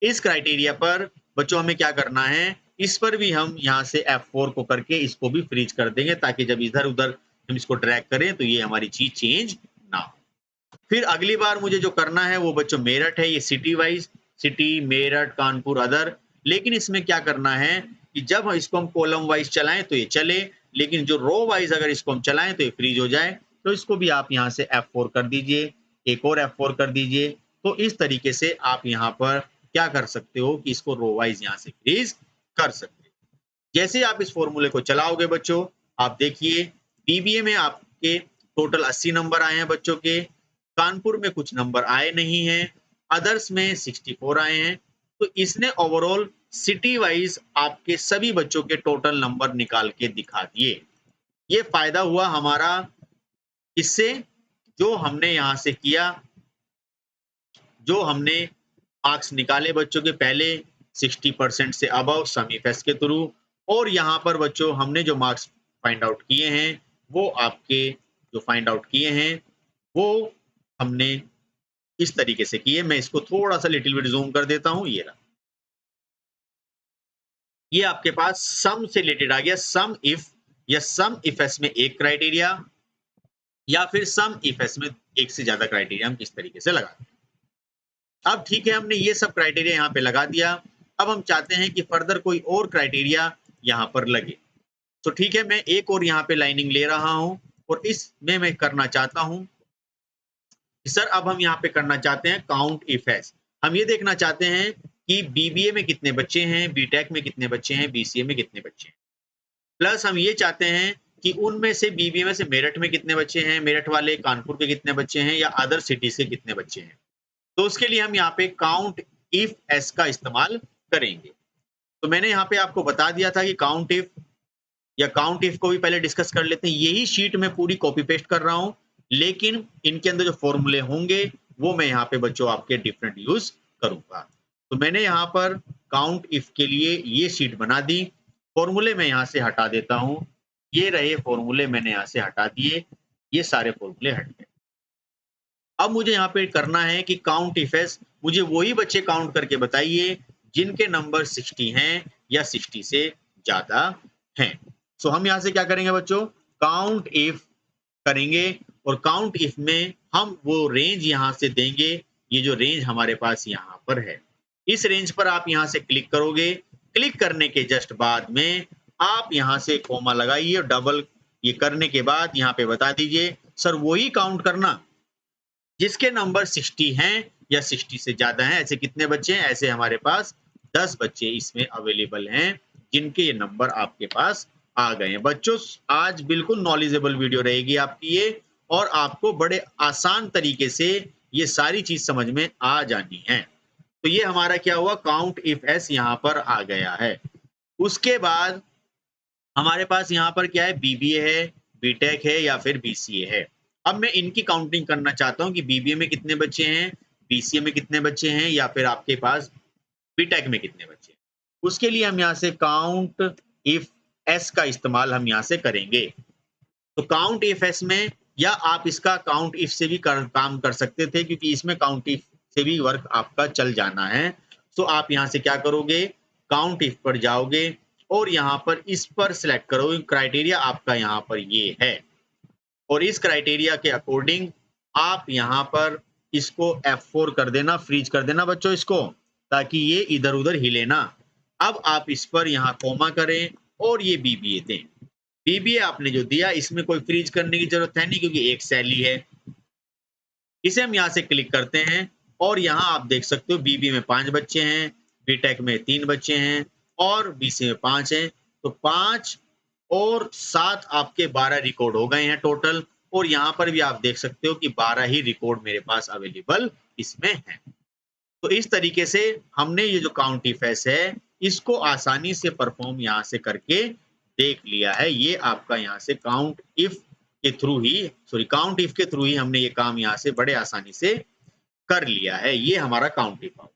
इस क्राइटेरिया पर बच्चों हमें क्या करना है, इस पर भी हम यहाँ से F4 को करके इसको भी फ्रीज कर देंगे, ताकि जब इधर उधर हम इसको ड्रैग करें तो ये हमारी चीज चेंज ना हो। फिर अगली बार मुझे जो करना है वो बच्चों मेरठ है, ये city wise, city, Meerut, Kanpur, other. लेकिन इसमें क्या करना है कि जब इसको हम कॉलम वाइज चलाएं तो ये चले, लेकिन जो रो वाइज अगर इसको हम चलाएं तो ये फ्रीज हो जाए। तो इसको भी आप यहाँ से F4 कर दीजिए, एक और F4 कर दीजिए। तो इस तरीके से आप यहाँ पर क्या कर सकते हो कि इसको रो वाइज यहाँ से फ्रीज कर सकते हो। जैसे आप इस फॉर्मूले को चलाओगे बच्चों, आप देखिए बीबीए में आपके टोटल 80 नंबर आए हैं बच्चों के, कानपुर में कुछ नंबर आए नहीं हैं, अदर्स में 64 आए हैं। तो इसने ओवरऑल सिटी वाइज आपके सभी बच्चों के टोटल नंबर निकाल के दिखा दिए। ये फायदा हुआ हमारा इससे, जो हमने यहाँ से किया, जो हमने मार्क्स निकाले बच्चों के पहले 60% से अबव सम इफ एस के थ्रू, और यहाँ पर बच्चों हमने जो मार्क्स फाइंड आउट किए हैं वो आपके जो फाइंड आउट किए हैं वो हमने इस तरीके से किए। मैं इसको थोड़ा सा लिटिल बिट जूम कर देता हूं। ये रहा, ये आपके पास सम से रिलेटेड आ गया। सम इफ या सम इफ एस में एक क्राइटेरिया या फिर सम इफ एस में एक से ज्यादा क्राइटेरिया हम किस तरीके से लगाते हैं। अब ठीक है, हमने ये सब क्राइटेरिया यहाँ पे लगा दिया। अब हम चाहते हैं कि फर्दर कोई और क्राइटेरिया यहाँ पर लगे। तो ठीक है, मैं एक और यहाँ पे लाइनिंग ले रहा हूँ और इसमें मैं करना चाहता हूँ सर, अब हम यहाँ पे करना चाहते हैं काउंट इफ एस। हम ये देखना चाहते हैं कि बीबीए में कितने बच्चे हैं, बीटेक में कितने बच्चे हैं, बीसीए में कितने बच्चे हैं। प्लस हम ये चाहते हैं कि उनमें से बीबीए में से मेरठ में कितने बच्चे हैं, मेरठ वाले कानपुर के कितने बच्चे हैं, या अदर सिटीज के कितने बच्चे हैं। तो उसके लिए हम यहाँ पे काउंट इफ एस का इस्तेमाल करेंगे। तो मैंने यहाँ पे आपको बता दिया था कि काउंट इफ या काउंट इफ को भी पहले डिस्कस कर लेते हैं। यही शीट में पूरी कॉपी पेस्ट कर रहा हूं, लेकिन इनके अंदर जो फॉर्मूले होंगे वो मैं यहाँ पे बच्चों आपके डिफरेंट यूज करूंगा। तो मैंने यहाँ पर काउंट इफ के लिए ये शीट बना दी। फॉर्मूले मैं यहाँ से हटा देता हूं। ये रहे फॉर्मूले, मैंने यहाँ से हटा दिए, ये सारे फॉर्मूले हट गए। अब मुझे यहाँ पे करना है कि काउंट इफ एस, मुझे वही बच्चे काउंट करके बताइए जिनके नंबर 60 हैं या 60 से ज्यादा हैं। सो हम यहाँ से क्या करेंगे बच्चों, काउंट इफ करेंगे, और काउंट इफ में हम वो रेंज यहाँ से देंगे। ये जो रेंज हमारे पास यहाँ पर है, इस रेंज पर आप यहाँ से क्लिक करोगे। क्लिक करने के जस्ट बाद में आप यहाँ से कोमा लगाइए, डबल ये करने के बाद यहाँ पे बता दीजिए सर वही काउंट करना जिसके नंबर 60 हैं या 60 से ज्यादा हैं। ऐसे कितने बच्चे हैं, ऐसे हमारे पास 10 बच्चे इसमें अवेलेबल हैं जिनके ये नंबर आपके पास आ गए हैं। बच्चों, आज बिल्कुल नॉलेजेबल वीडियो रहेगी आपकी ये, और आपको बड़े आसान तरीके से ये सारी चीज समझ में आ जानी है। तो ये हमारा क्या हुआ, काउंट इफ एस यहाँ पर आ गया है। उसके बाद हमारे पास यहाँ पर क्या है, बीबीए है, बीटेक है या फिर बीसीए है। अब मैं इनकी काउंटिंग करना चाहता हूँ कि बीबीए में कितने बच्चे हैं, बीसीए में कितने बच्चे हैं, या फिर आपके पास बीटेक में कितने बच्चे हैं। उसके लिए हम यहाँ से काउंट इफ एस का इस्तेमाल हम यहाँ से करेंगे। तो काउंट इफ एस में, या आप इसका काउंट इफ से भी काम कर सकते थे, क्योंकि इसमें काउंट इफ से भी वर्क आपका चल जाना है। तो आप यहाँ से क्या करोगे, काउंट इफ पर जाओगे और यहाँ पर इस पर सिलेक्ट करोगे। क्राइटेरिया आपका यहाँ पर ये है, और इस क्राइटेरिया के अकॉर्डिंग आप यहाँ पर इसको F4 कर देना, फ्रीज कर देना बच्चों इसको, ताकि ये इधर उधर हिले ना। अब आप इस पर यहाँ कोमा करें और ये बीबीए दें। बीबीए आपने जो दिया इसमें कोई फ्रीज करने की जरूरत है नहीं, क्योंकि एक सेल ही है। इसे हम यहाँ से क्लिक करते हैं और यहाँ आप देख सकते हो बीबीए में 5 बच्चे हैं, बीटेक में 3 बच्चे हैं और बीसीए में 5 हैं। तो 5 और 7 आपके 12 रिकॉर्ड हो गए हैं टोटल, और यहाँ पर भी आप देख सकते हो कि 12 ही रिकॉर्ड मेरे पास अवेलेबल इसमें है। तो इस तरीके से हमने ये जो काउंट इफ एस है इसको आसानी से परफॉर्म यहाँ से करके देख लिया है। ये आपका यहाँ से काउंट इफ के थ्रू ही, काउंट इफ के थ्रू ही हमने ये काम यहाँ से बड़े आसानी से कर लिया है। ये हमारा काउंट इफ।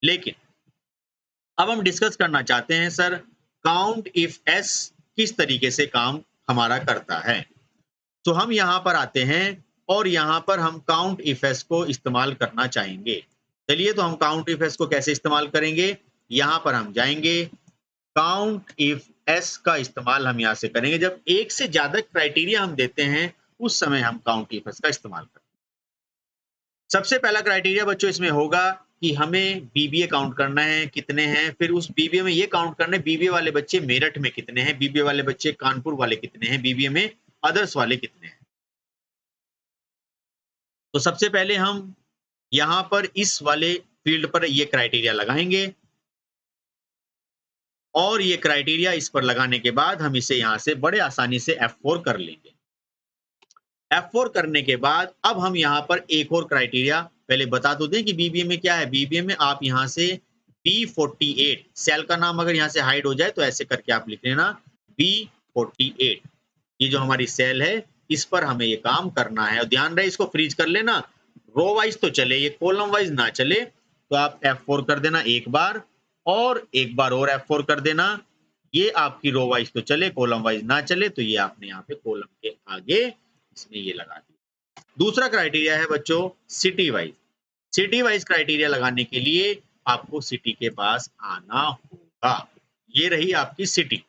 लेकिन अब हम डिस्कस करना चाहते हैं सर काउंट इफ एस किस तरीके से काम हमारा करता है। तो हम यहाँ पर आते हैं और यहाँ पर हम काउंट इफ एस को इस्तेमाल करना चाहेंगे। चलिए, तो हम काउंट इफ एस को कैसे इस्तेमाल करेंगे, यहाँ पर हम जाएंगे। काउंट इफ एस का इस्तेमाल हम यहाँ से करेंगे जब एक से ज्यादा क्राइटेरिया हम देते हैं, उस समय हम काउंट इफ एस का इस्तेमाल करेंगे। सबसे पहला क्राइटेरिया बच्चों इसमें होगा कि हमें बीबीए काउंट करना है, कितने हैं। फिर उस बीबीए में ये काउंट करना है बीबीए वाले बच्चे मेरठ में कितने हैं, बीबीए वाले बच्चे कानपुर वाले कितने हैं, बीबीए में अदर्स वाले कितने हैं। तो सबसे पहले हम यहाँ पर इस वाले फील्ड पर ये क्राइटेरिया लगाएंगे, और ये क्राइटेरिया इस पर लगाने के बाद हम इसे यहाँ से बड़े आसानी से F4 कर लेंगे। F4 करने के बाद अब हम यहाँ पर एक और क्राइटेरिया पहले बता दो दें कि बीबीए में क्या है। बीबीए में आप यहाँ से B48 सेल का नाम अगर यहाँ से हाइड हो जाए तो ऐसे करके आप लिख लेना B48। ये जो हमारी सेल है इस पर हमें ये काम करना है, और ध्यान रहे इसको फ्रीज कर लेना। रो वाइज तो चले, ये कॉलम वाइज ना चले, तो आप F4 कर देना एक बार और एक बार और F4 कर देना। ये आपकी रो वाइज तो चले, कॉलम वाइज ना चले, तो ये आपने यहाँ पे कॉलम के आगे इसमें ये लगा दिया। दूसरा क्राइटेरिया है बच्चों city wise. City wise criteria लगाने के लिए आपको सिटी के पास आना होगा। ये रही आपकी सिटी।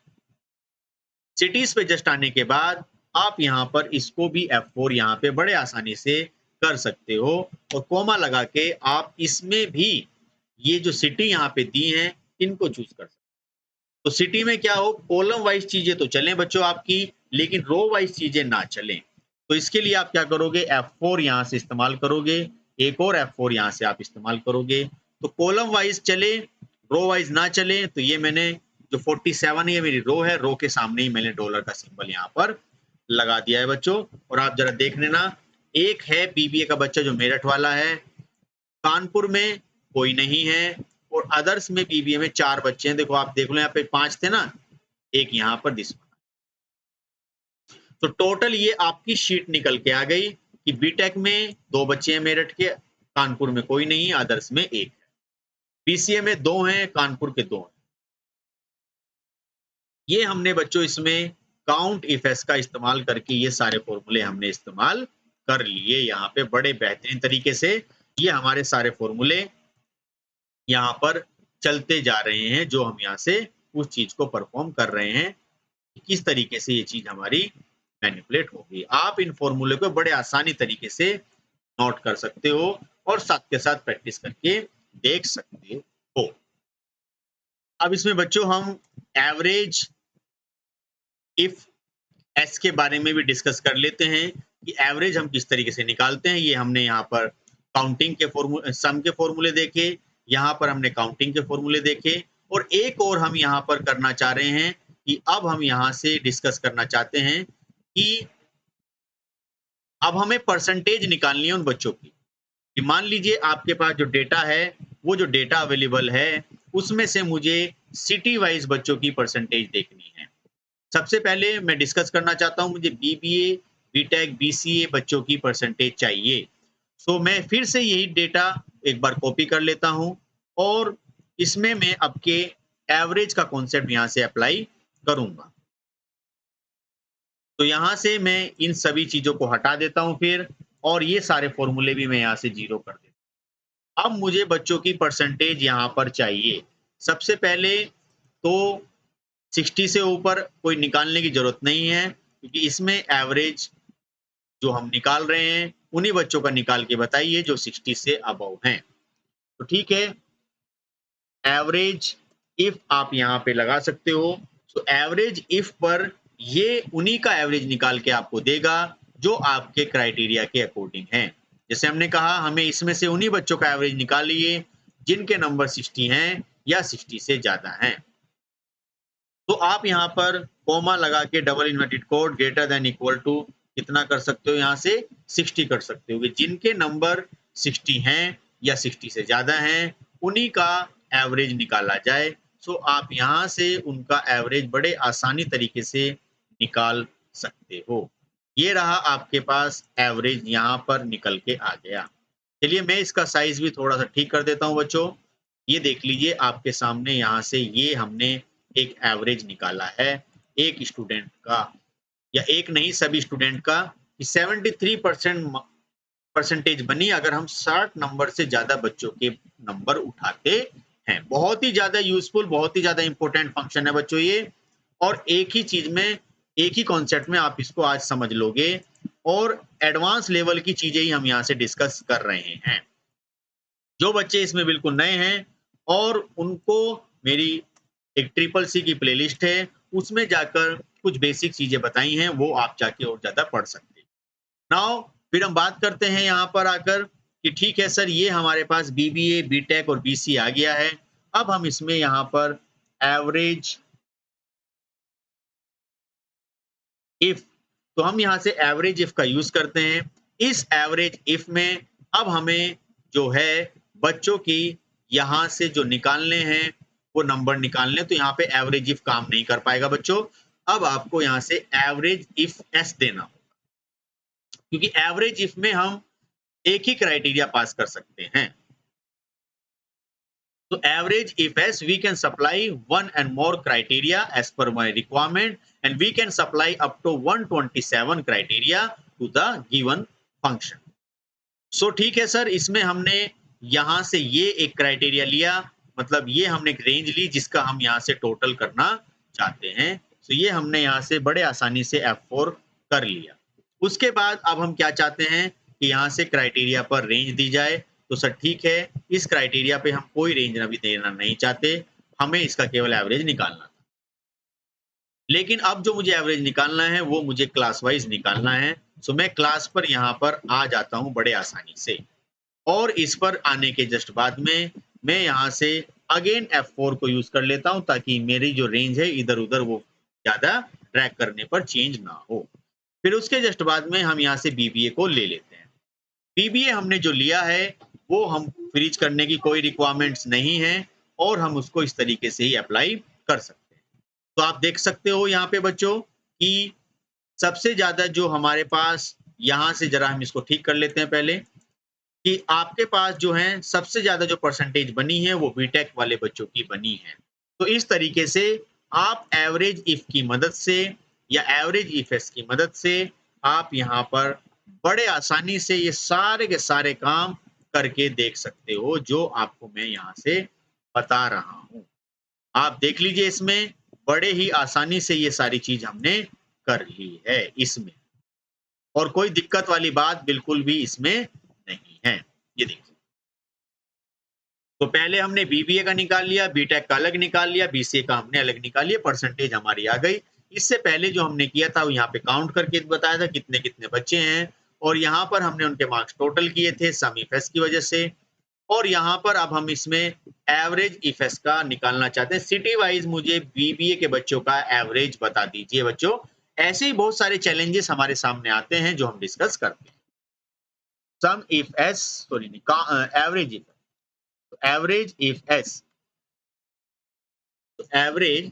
सिटीज पे जस्ट आने के बाद आप यहाँ पर इसको भी F4 यहाँ पे बड़े आसानी से कर सकते हो और कोमा लगा के आप इसमें भी ये जो सिटी यहाँ पे दी हैं इनको चूज कर सकते हो। तो सिटी में क्या हो, कॉलम वाइज चीजें तो चलें बच्चों आपकी, लेकिन रो वाइज चीजें ना चलें। तो इसके लिए आप क्या करोगे, F4 यहाँ से इस्तेमाल करोगे, एक और F4 यहाँ से आप इस्तेमाल करोगे। तो कॉलम वाइज चले, रो वाइज ना चले, तो ये मैंने जो 47 है ये मेरी रो है, रो के सामने ही मैंने डॉलर का सिंबल यहाँ पर लगा दिया है बच्चों। और आप जरा देख लेना, एक है बीबीए का बच्चा जो मेरठ वाला है, कानपुर में कोई नहीं है, और अदर्स में बीबीए में 4 बच्चे हैं। देखो आप देख लो यहाँ पे 5 थे ना, एक यहाँ पर दिस। तो टोटल ये आपकी शीट निकल के आ गई कि बीटेक में 2 बच्चे हैं मेरठ के, कानपुर में कोई नहीं है, अदर्स में 1 है। बीसीए में 2 हैं, कानपुर के 2 हैं। ये हमने बच्चों इसमें काउंट इफ एस का इस्तेमाल करके ये सारे फॉर्मूले हमने इस्तेमाल कर लिए यहाँ पे बड़े बेहतरीन तरीके से। ये हमारे सारे फॉर्मूले यहाँ पर चलते जा रहे हैं, जो हम यहाँ से उस चीज को परफॉर्म कर रहे हैं, किस तरीके से ये चीज हमारी मैनिपुलेट होगी। आप इन फॉर्मूले को बड़े आसानी तरीके से नोट कर सकते हो और साथ के साथ प्रैक्टिस करके देख सकते हो। अब इसमें बच्चों हम एवरेज इफ एस के बारे में भी डिस्कस कर लेते हैं कि एवरेज हम किस तरीके से निकालते हैं। ये हमने यहाँ पर काउंटिंग के फॉर्मूले, सम के फॉर्मूले देखे, यहाँ पर हमने काउंटिंग के फॉर्मूले देखे, और एक और हम यहाँ पर करना चाह रहे हैं कि अब हम यहाँ से डिस्कस करना चाहते हैं कि अब हमें परसेंटेज निकालनी है उन बच्चों की। कि मान लीजिए आपके पास जो डेटा है, वो जो डेटा अवेलेबल है उसमें से मुझे सिटी वाइज बच्चों की परसेंटेज देखनी है। सबसे पहले मैं डिस्कस करना चाहता हूं, मुझे बीबीए, बीटेक, बीसीए बच्चों की परसेंटेज चाहिए। सो मैं फिर से यही डेटा एक बार कॉपी कर लेता हूं और इसमें मैं आपके एवरेज का कॉन्सेप्ट यहां से अप्लाई करूंगा। तो यहाँ से मैं इन सभी चीजों को हटा देता हूं फिर, और ये सारे फॉर्मूले भी मैं यहाँ से जीरो कर देता हूं। अब मुझे बच्चों की परसेंटेज यहाँ पर चाहिए। सबसे पहले तो 60 से ऊपर कोई निकालने की जरूरत नहीं है, क्योंकि इसमें एवरेज जो हम निकाल रहे हैं उन्हीं बच्चों का निकाल के बताइए जो 60 से अबव हैं। तो ठीक है, एवरेज इफ आप यहाँ पे लगा सकते हो। तो एवरेज इफ पर ये उन्हीं का एवरेज निकाल के आपको देगा जो आपके क्राइटेरिया के अकॉर्डिंग है। जैसे हमने कहा हमें इसमें से उन्हीं बच्चों का एवरेज निकालिए जिनके नंबर 60 हैं या 60 से ज्यादा हैं। तो आप यहाँ पर कॉमा लगा के double inverted code greater than equal to कितना कर सकते हो, यहाँ से 60 कर सकते हो कि जिनके नंबर 60 हैं या 60 से ज्यादा हैं उन्हीं का एवरेज निकाला जाए। सो आप यहाँ से उनका एवरेज बड़े आसानी तरीके से निकाल सकते हो। ये रहा आपके पास एवरेज, यहाँ पर निकल के आ गया। चलिए मैं इसका साइज भी थोड़ा सा ठीक कर देता हूँ बच्चों। ये देख लीजिए आपके सामने, यहाँ से ये हमने एक एवरेज निकाला है एक स्टूडेंट का, या एक नहीं सभी स्टूडेंट का, कि 73% परसेंटेज बनी अगर हम 60 नंबर से ज्यादा बच्चों के नंबर उठाते हैं। बहुत ही ज्यादा यूजफुल, बहुत ही ज्यादा इंपॉर्टेंट फंक्शन है बच्चों ये, और एक ही चीज में, एक ही कॉन्सेप्ट में आप इसको आज समझ लोगे, और एडवांस लेवल की चीजें ही हम यहाँ से डिस्कस कर रहे हैं। जो बच्चे इसमें बिल्कुल नए हैं और उनको मेरी एक ट्रिपल सी की प्लेलिस्ट है, उसमें जाकर कुछ बेसिक चीजें बताई हैं, वो आप जाके और ज्यादा पढ़ सकते हैं। नाउ फिर हम बात करते हैं यहाँ पर आकर कि ठीक है सर, ये हमारे पास बीबीए, बीटेक और बीसी आ गया है। अब हम इसमें यहाँ पर एवरेज इफ, तो हम यहाँ से एवरेज इफ का यूज करते हैं। इस एवरेज इफ में अब हमें जो है बच्चों की यहाँ से जो निकालने हैं वो नंबर निकालने, तो यहाँ पे एवरेज इफ काम नहीं कर पाएगा बच्चों। अब आपको यहाँ से एवरेज इफ एस देना होगा, क्योंकि एवरेज इफ में हम एक ही क्राइटेरिया पास कर सकते हैं। So average if as we can supply one and more criteria as per my requirement, and we can supply up to 127 criteria to the given function. So ठीक है सर, इसमें हमने यहाँ से ये एक क्राइटेरिया लिया, मतलब ये हमने एक रेंज ली जिसका हम यहाँ से टोटल करना चाहते हैं। तो ये हमने यहाँ से बड़े आसानी से F4 कर लिया। उसके बाद अब हम क्या चाहते हैं कि यहाँ से क्राइटेरिया पर रेंज दी जाए। तो सर ठीक है, इस क्राइटेरिया पे हम कोई रेंज अभी देना नहीं चाहते, हमें इसका केवल एवरेज निकालना था। लेकिन अब जो मुझे एवरेज निकालना है वो मुझे क्लास वाइज निकालना है। सो मैं क्लास पर यहाँ पर आ जाता हूँ बड़े आसानी से, और इस पर आने के जस्ट बाद में मैं यहाँ से अगेन F4 को यूज कर लेता हूँ ताकि मेरी जो रेंज है इधर उधर वो ज्यादा ट्रैक करने पर चेंज ना हो। फिर उसके जस्ट बाद में हम यहाँ से BBA को ले लेते हैं। BBA हमने जो लिया है वो हम फ्रीज करने की कोई रिक्वायरमेंट्स नहीं है, और हम उसको इस तरीके से ही अप्लाई कर सकते हैं। तो आप देख सकते हो यहाँ पे बच्चों कि सबसे ज्यादा जो हमारे पास, यहाँ से जरा हम इसको ठीक कर लेते हैं पहले, कि आपके पास जो है सबसे ज्यादा जो परसेंटेज बनी है वो बीटेक वाले बच्चों की बनी है। तो इस तरीके से आप एवरेज इफ की मदद से या एवरेज इफ एस की मदद से आप यहाँ पर बड़े आसानी से ये सारे के सारे काम करके देख सकते हो जो आपको मैं यहाँ से बता रहा हूँ। आप देख लीजिए, इसमें बड़े ही आसानी से ये सारी चीज हमने कर ली है इसमें, और कोई दिक्कत वाली बात बिल्कुल भी इसमें नहीं है। ये देखिए, तो पहले हमने बीबीए का निकाल लिया, बीटेक का अलग निकाल लिया, बीसीए का हमने अलग निकाल लिया, परसेंटेज हमारी आ गई। इससे पहले जो हमने किया था वो यहाँ पे काउंट करके बताया था कितने कितने बच्चे हैं, और यहाँ पर हमने उनके मार्क्स टोटल किए थे सम इफेस की वजह से। और यहाँ पर अब हम इसमें एवरेज इफेस का निकालना चाहते हैं। सिटी वाइज मुझे बीबीए के बच्चों का एवरेज बता दीजिए बच्चों। ऐसे ही बहुत सारे चैलेंजेस हमारे सामने आते हैं जो हम डिस्कस करते हैं। Sum if S, sorry average if, average if S, तो एवरेज,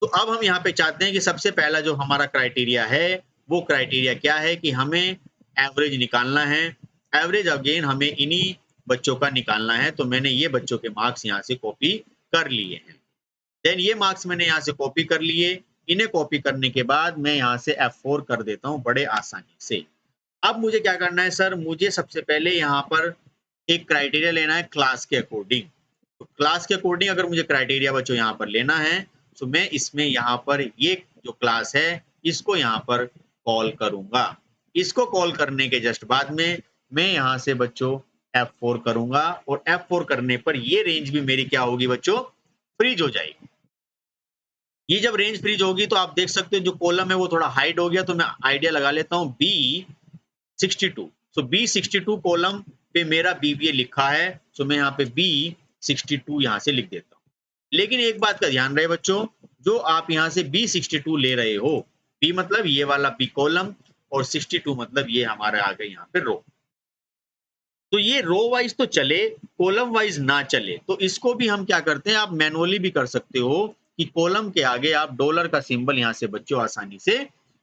तो अब हम यहाँ पे चाहते हैं कि सबसे पहला जो हमारा क्राइटेरिया है वो क्राइटेरिया क्या है कि हमें एवरेज निकालना है। एवरेज अगेन हमें इन्हीं बच्चों का निकालना है। तो मैंने ये बच्चों के मार्क्स यहाँ से कॉपी कर लिए हैं। देन ये मार्क्स मैंने यहाँ से कॉपी कर लिए। इन्हें कॉपी करने के बाद मैं यहाँ से F4 कर देता हूँ बड़े आसानी से। अब मुझे क्या करना है सर, मुझे सबसे पहले यहाँ पर एक क्राइटेरिया लेना है क्लास के अकॉर्डिंग। तो क्लास के अकॉर्डिंग अगर मुझे क्राइटेरिया बच्चों यहाँ पर लेना है तो मैं इसमें यहाँ पर ये जो क्लास है इसको यहाँ पर कॉल करूंगा। इसको कॉल करने के जस्ट बाद में मैं यहाँ से बच्चों F4 करूंगा, और F4 करने पर ये रेंज भी मेरी क्या होगी बच्चों, फ्रीज हो जाएगी। ये जब रेंज फ्रीज होगी तो आप देख सकते हो जो कॉलम है वो थोड़ा हाइड हो गया, तो मैं आइडिया लगा लेता हूँ B62। सो B62 कॉलम पे मेरा BBA लिखा है, सो मैं यहाँ पे B62 यहाँ से लिख देता हूँ। लेकिन एक बात का ध्यान रहे बच्चों, जो आप यहाँ से B62 ले रहे हो, B मतलब ये वाला B कॉलम, और 62 मतलब ये हमारा आ गया यहाँ पे रो। तो ये रो वाइज तो चले, कॉलम वाइज ना चले, तो इसको भी हम क्या करते हैं, आप मैनुअली भी कर सकते हो कि कॉलम के आगे आप डॉलर का सिंबल यहाँ से बच्चों आसानी से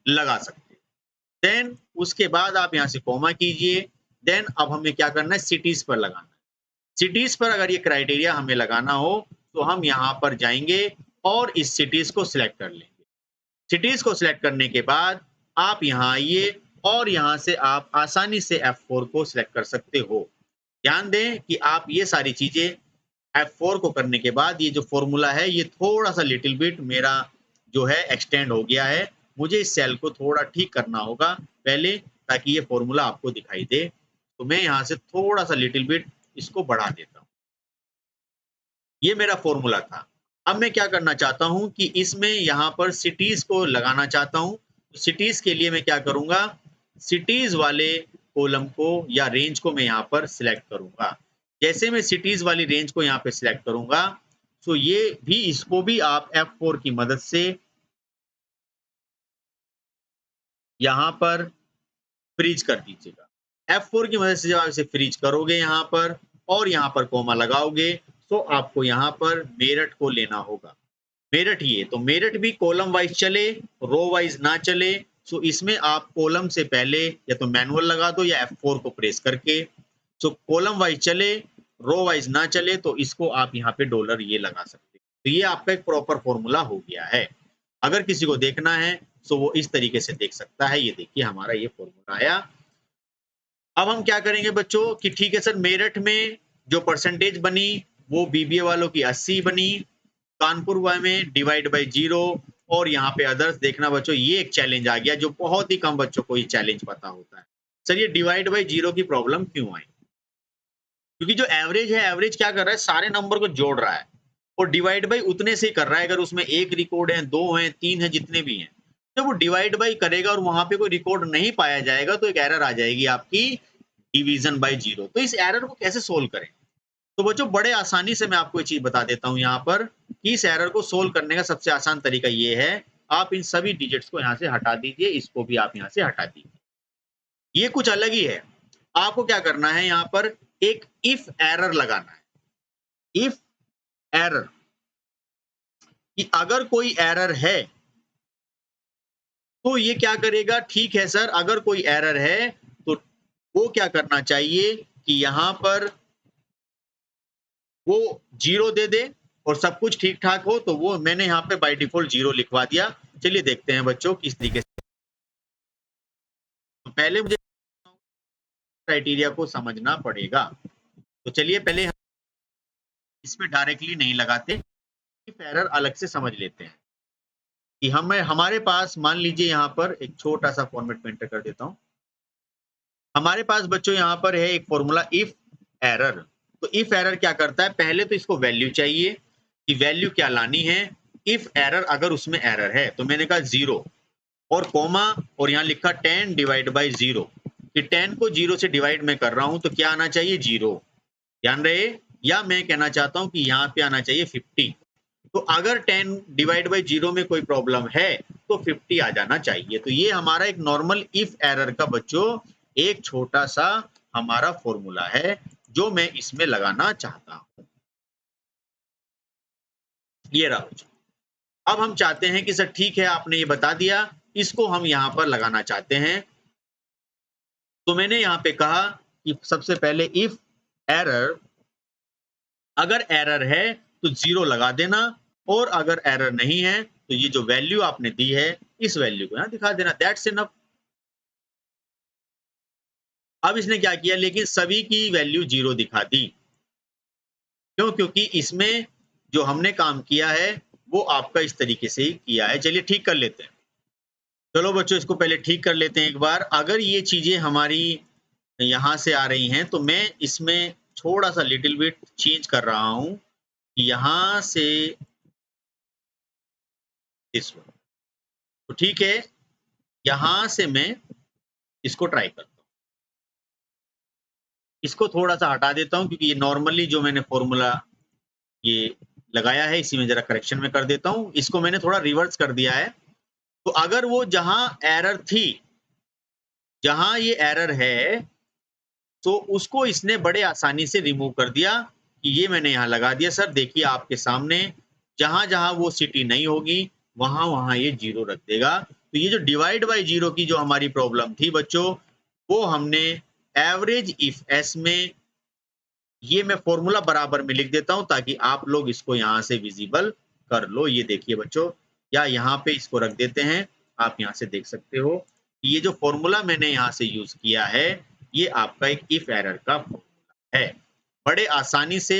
लगा सकते हैं। देन उसके बाद आप यहाँ से कॉमा कीजिए। देन अब हमें क्या करना है, सिटीज पर लगाना है। सिटीज पर अगर ये क्राइटेरिया हमें लगाना हो तो हम यहाँ पर जाएंगे और इस सिटीज को सिलेक्ट कर लेंगे। सिटीज को सिलेक्ट करने के बाद आप यहाँ आइए और यहाँ से आप आसानी से F4 को सिलेक्ट कर सकते हो। ध्यान दें कि आप ये सारी चीजें F4 को करने के बाद ये जो फॉर्मूला है ये थोड़ा सा लिटिल बिट मेरा जो है एक्सटेंड हो गया है। मुझे इस सेल को थोड़ा ठीक करना होगा पहले, ताकि ये फॉर्मूला आपको दिखाई दे। तो मैं यहाँ से थोड़ा सा लिटिल बिट इसको बढ़ा देता हूँ। ये मेरा फॉर्मूला था। अब मैं क्या करना चाहता हूँ कि इसमें यहाँ पर सिटीज को लगाना चाहता हूँ। तो सिटीज के लिए मैं क्या करूंगा, सिटीज वाले कॉलम को या रेंज को मैं यहाँ पर सिलेक्ट करूंगा। जैसे मैं सिटीज वाली रेंज को यहाँ पे सिलेक्ट करूंगा, तो ये भी, इसको भी आप F4 की मदद से यहाँ पर फ्रीज कर दीजिएगा। F4 की मदद से जब आप इसे फ्रीज करोगे यहाँ पर और यहाँ पर कोमा लगाओगे, तो आपको यहाँ पर मेरठ को लेना होगा। मेरठ, ये तो मेरठ भी कॉलम वाइज चले, रो वाइज ना चले। सो इसमें आप कॉलम से पहले या तो मैनुअल लगा दो या F4 को प्रेस करके। सो कॉलम वाइज चले, रो वाइज ना चले तो इसको आप यहाँ पे डॉलर ये लगा सकते हैं। तो ये आपका एक प्रॉपर फॉर्मूला हो गया है। अगर किसी को देखना है तो वो इस तरीके से देख सकता है। ये देखिए हमारा ये फॉर्मूला आया। अब हम क्या करेंगे बच्चों कि ठीक है सर, मेरठ में जो परसेंटेज बनी वो बीबीए वालों की 80 बनी, कानपुर में डिवाइड बाय 0 और यहाँ पे अदर्स देखना बच्चों, ये एक चैलेंज आ गया जो बहुत ही कम बच्चों को ये चैलेंज पता होता है। सर ये डिवाइड बाय 0 की प्रॉब्लम क्यों आई? क्योंकि जो एवरेज है, एवरेज क्या कर रहा है, सारे नंबर को जोड़ रहा है और डिवाइड बाय उतने से ही कर रहा है। अगर उसमें 1 रिकॉर्ड है, 2 हैं, 3 हैं, जितने भी हैं, जब वो डिवाइड बाय करेगा और वहां पे कोई रिकॉर्ड नहीं पाया जाएगा तो एक एरर आ जाएगी आपकी, डिवीजन बाय 0। तो इस एरर को कैसे सोल्व करें? तो बच्चों बड़े आसानी से मैं आपको ये चीज बता देता हूं यहाँ पर कि इस एरर को सोल्व करने का सबसे आसान तरीका ये है, आप इन सभी डिजिट्स को यहाँ से हटा दीजिए, इसको भी आप यहाँ से हटा दीजिए। ये कुछ अलग ही है। आपको क्या करना है, यहाँ पर एक इफ एरर लगाना है। इफ एरर कि अगर कोई एरर है तो ये क्या करेगा, ठीक है सर, अगर कोई एरर है तो वो क्या करना चाहिए कि यहाँ पर वो 0 दे दे और सब कुछ ठीक ठाक हो, तो वो मैंने यहाँ पे बाय डिफॉल्ट 0 लिखवा दिया। चलिए देखते हैं बच्चों किस तरीके से। तो पहले मुझे क्राइटेरिया को समझना पड़ेगा। तो चलिए पहले हम इसमें डायरेक्टली नहीं लगाते, एरर अलग से समझ लेते हैं कि हमारे पास मान लीजिए यहाँ पर एक छोटा सा फॉर्मेट में एंटर कर देता हूँ। हमारे पास बच्चों यहाँ पर है एक फॉर्मूला इफ एरर। तो इफ एरर क्या करता है, पहले तो इसको वैल्यू चाहिए कि वैल्यू क्या लानी है। इफ एरर अगर उसमें एरर है तो मैंने कहा 0 और कोमा और यहाँ लिखा 10 डिवाइड बाय 0 कि 10 को 0 से डिवाइड में कर रहा हूं तो क्या आना चाहिए, 0। ध्यान रहे, या मैं कहना चाहता हूं कि यहाँ पे आना चाहिए 50। तो अगर 10 डिवाइड बाय 0 में कोई प्रॉब्लम है तो 50 आ जाना चाहिए। तो ये हमारा एक नॉर्मल इफ एरर का बच्चों एक छोटा सा हमारा फॉर्मूला है जो मैं इसमें लगाना चाहता हूं। ये रहा बच्चों। अब हम चाहते हैं कि सर ठीक है आपने ये बता दिया, इसको हम यहाँ पर लगाना चाहते हैं। तो मैंने यहाँ पे कहा कि सबसे पहले इफ एरर, अगर एरर है तो 0 लगा देना और अगर एरर नहीं है तो ये जो वैल्यू आपने दी है इस वैल्यू को यहाँ दिखा देना। That's enough. अब इसने क्या किया, लेकिन सभी की वैल्यू 0 दिखा दी। क्यों? क्योंकि इसमें जो हमने काम किया है वो आपका इस तरीके से ही किया है। चलिए ठीक कर लेते हैं। चलो बच्चों इसको पहले ठीक कर लेते हैं एक बार। अगर ये चीजें हमारी यहाँ से आ रही हैं तो मैं इसमें थोड़ा सा लिटिल बिट चेंज कर रहा हूँ, यहाँ से इस वन। तो ठीक है, यहाँ से मैं इसको ट्राई करता हूँ। इसको थोड़ा सा हटा देता हूँ क्योंकि ये नॉर्मली जो मैंने फॉर्मूला ये लगाया है इसी में जरा करेक्शन में कर देता हूँ। इसको मैंने थोड़ा रिवर्स कर दिया है। तो अगर वो जहां एरर थी, जहां ये एरर है, तो उसको इसने बड़े आसानी से रिमूव कर दिया कि ये मैंने यहाँ लगा दिया। सर देखिए आपके सामने, जहां जहां वो सिटी नहीं होगी वहां वहां ये 0 रख देगा। तो ये जो डिवाइड बाय 0 की जो हमारी प्रॉब्लम थी बच्चों, वो हमने एवरेज इफ एस में, ये मैं फॉर्मूला बराबर में लिख देता हूं ताकि आप लोग इसको यहां से विजिबल कर लो। ये देखिए बच्चों, या यहाँ पे इसको रख देते हैं, आप यहाँ से देख सकते हो कि ये जो फॉर्मूला मैंने यहाँ से यूज किया है ये आपका एक इफ एरर का फॉर्मूला है। बड़े आसानी से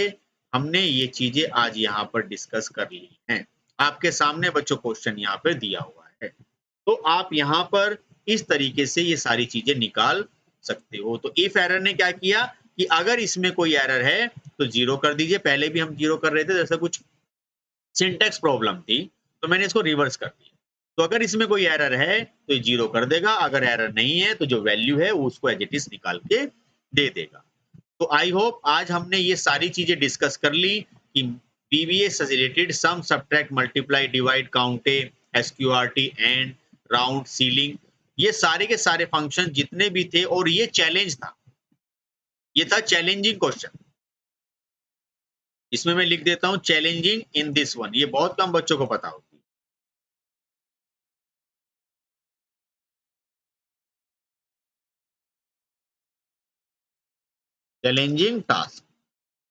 हमने ये चीजें आज यहाँ पर डिस्कस कर ली हैं। आपके सामने बच्चों क्वेश्चन यहाँ पर दिया हुआ है, तो आप यहाँ पर इस तरीके से ये सारी चीजें निकाल सकते हो। तो इफ एरर ने क्या किया कि अगर इसमें कोई एरर है तो 0 कर दीजिए। पहले भी हम 0 कर रहे थे, जैसे कुछ सिंटेक्स प्रॉब्लम थी तो मैंने इसको रिवर्स कर दिया। तो अगर इसमें कोई एरर है तो ये 0 कर देगा, अगर एरर नहीं है तो जो वैल्यू है वो उसको एज इट इज निकाल के दे देगा। तो आई होप आज हमने ये सारी चीजें डिस्कस कर ली कि बीबीए से related sum, subtract, multiply, divide, count, SQRT, and, round, ceiling, ये सारे के सारे फंक्शन जितने भी थे, और ये चैलेंज था, ये था चैलेंजिंग क्वेश्चन। इसमें मैं लिख देता हूं चैलेंजिंग इन दिस वन, ये बहुत कम बच्चों को पता होती है। Challenging task.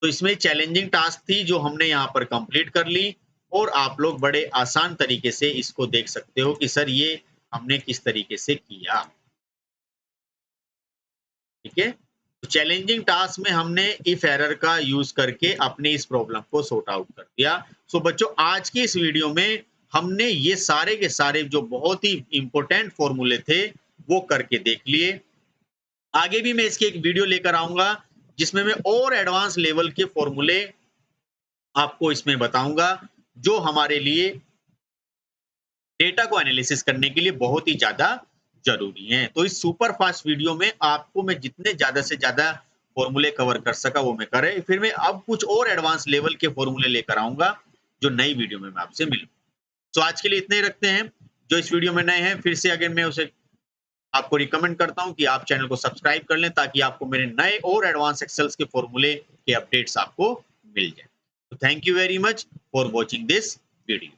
तो इसमें चैलेंजिंग टास्क थी जो हमने यहाँ पर कंप्लीट कर ली और आप लोग बड़े आसान तरीके से इसको देख सकते हो कि सर ये हमने किस तरीके से किया। ठीक है? तो चैलेंजिंग टास्क में हमने इफ एरर का यूज करके अपने इस प्रॉब्लम को सॉर्ट आउट कर दिया। सो बच्चों आज की इस वीडियो में हमने ये सारे के सारे जो बहुत ही इंपॉर्टेंट फॉर्मूले थे वो करके देख लिए। आगे भी मैं इसकी एक वीडियो लेकर आऊंगा जिसमें मैं और एडवांस लेवल के फॉर्मूले आपको इसमें बताऊंगा जो हमारे लिए डेटा को एनालिसिस करने के लिए बहुत ही ज्यादा जरूरी है। तो इस सुपर फास्ट वीडियो में आपको मैं जितने ज्यादा से ज्यादा फॉर्मूले कवर कर सका वो मैं करे, फिर मैं अब कुछ और एडवांस लेवल के फॉर्मूले लेकर आऊंगा जो नई वीडियो में मैं आपसे मिलूं। तो आज के लिए इतने ही रखते हैं। जो इस वीडियो में नए हैं फिर से अगर मैं उसे आपको रिकमेंड करता हूं कि आप चैनल को सब्सक्राइब कर लें ताकि आपको मेरे नए और एडवांस एक्सेल्स के फॉर्मूले के अपडेट्स आपको मिल जाए। तो thank you very much for watching this video.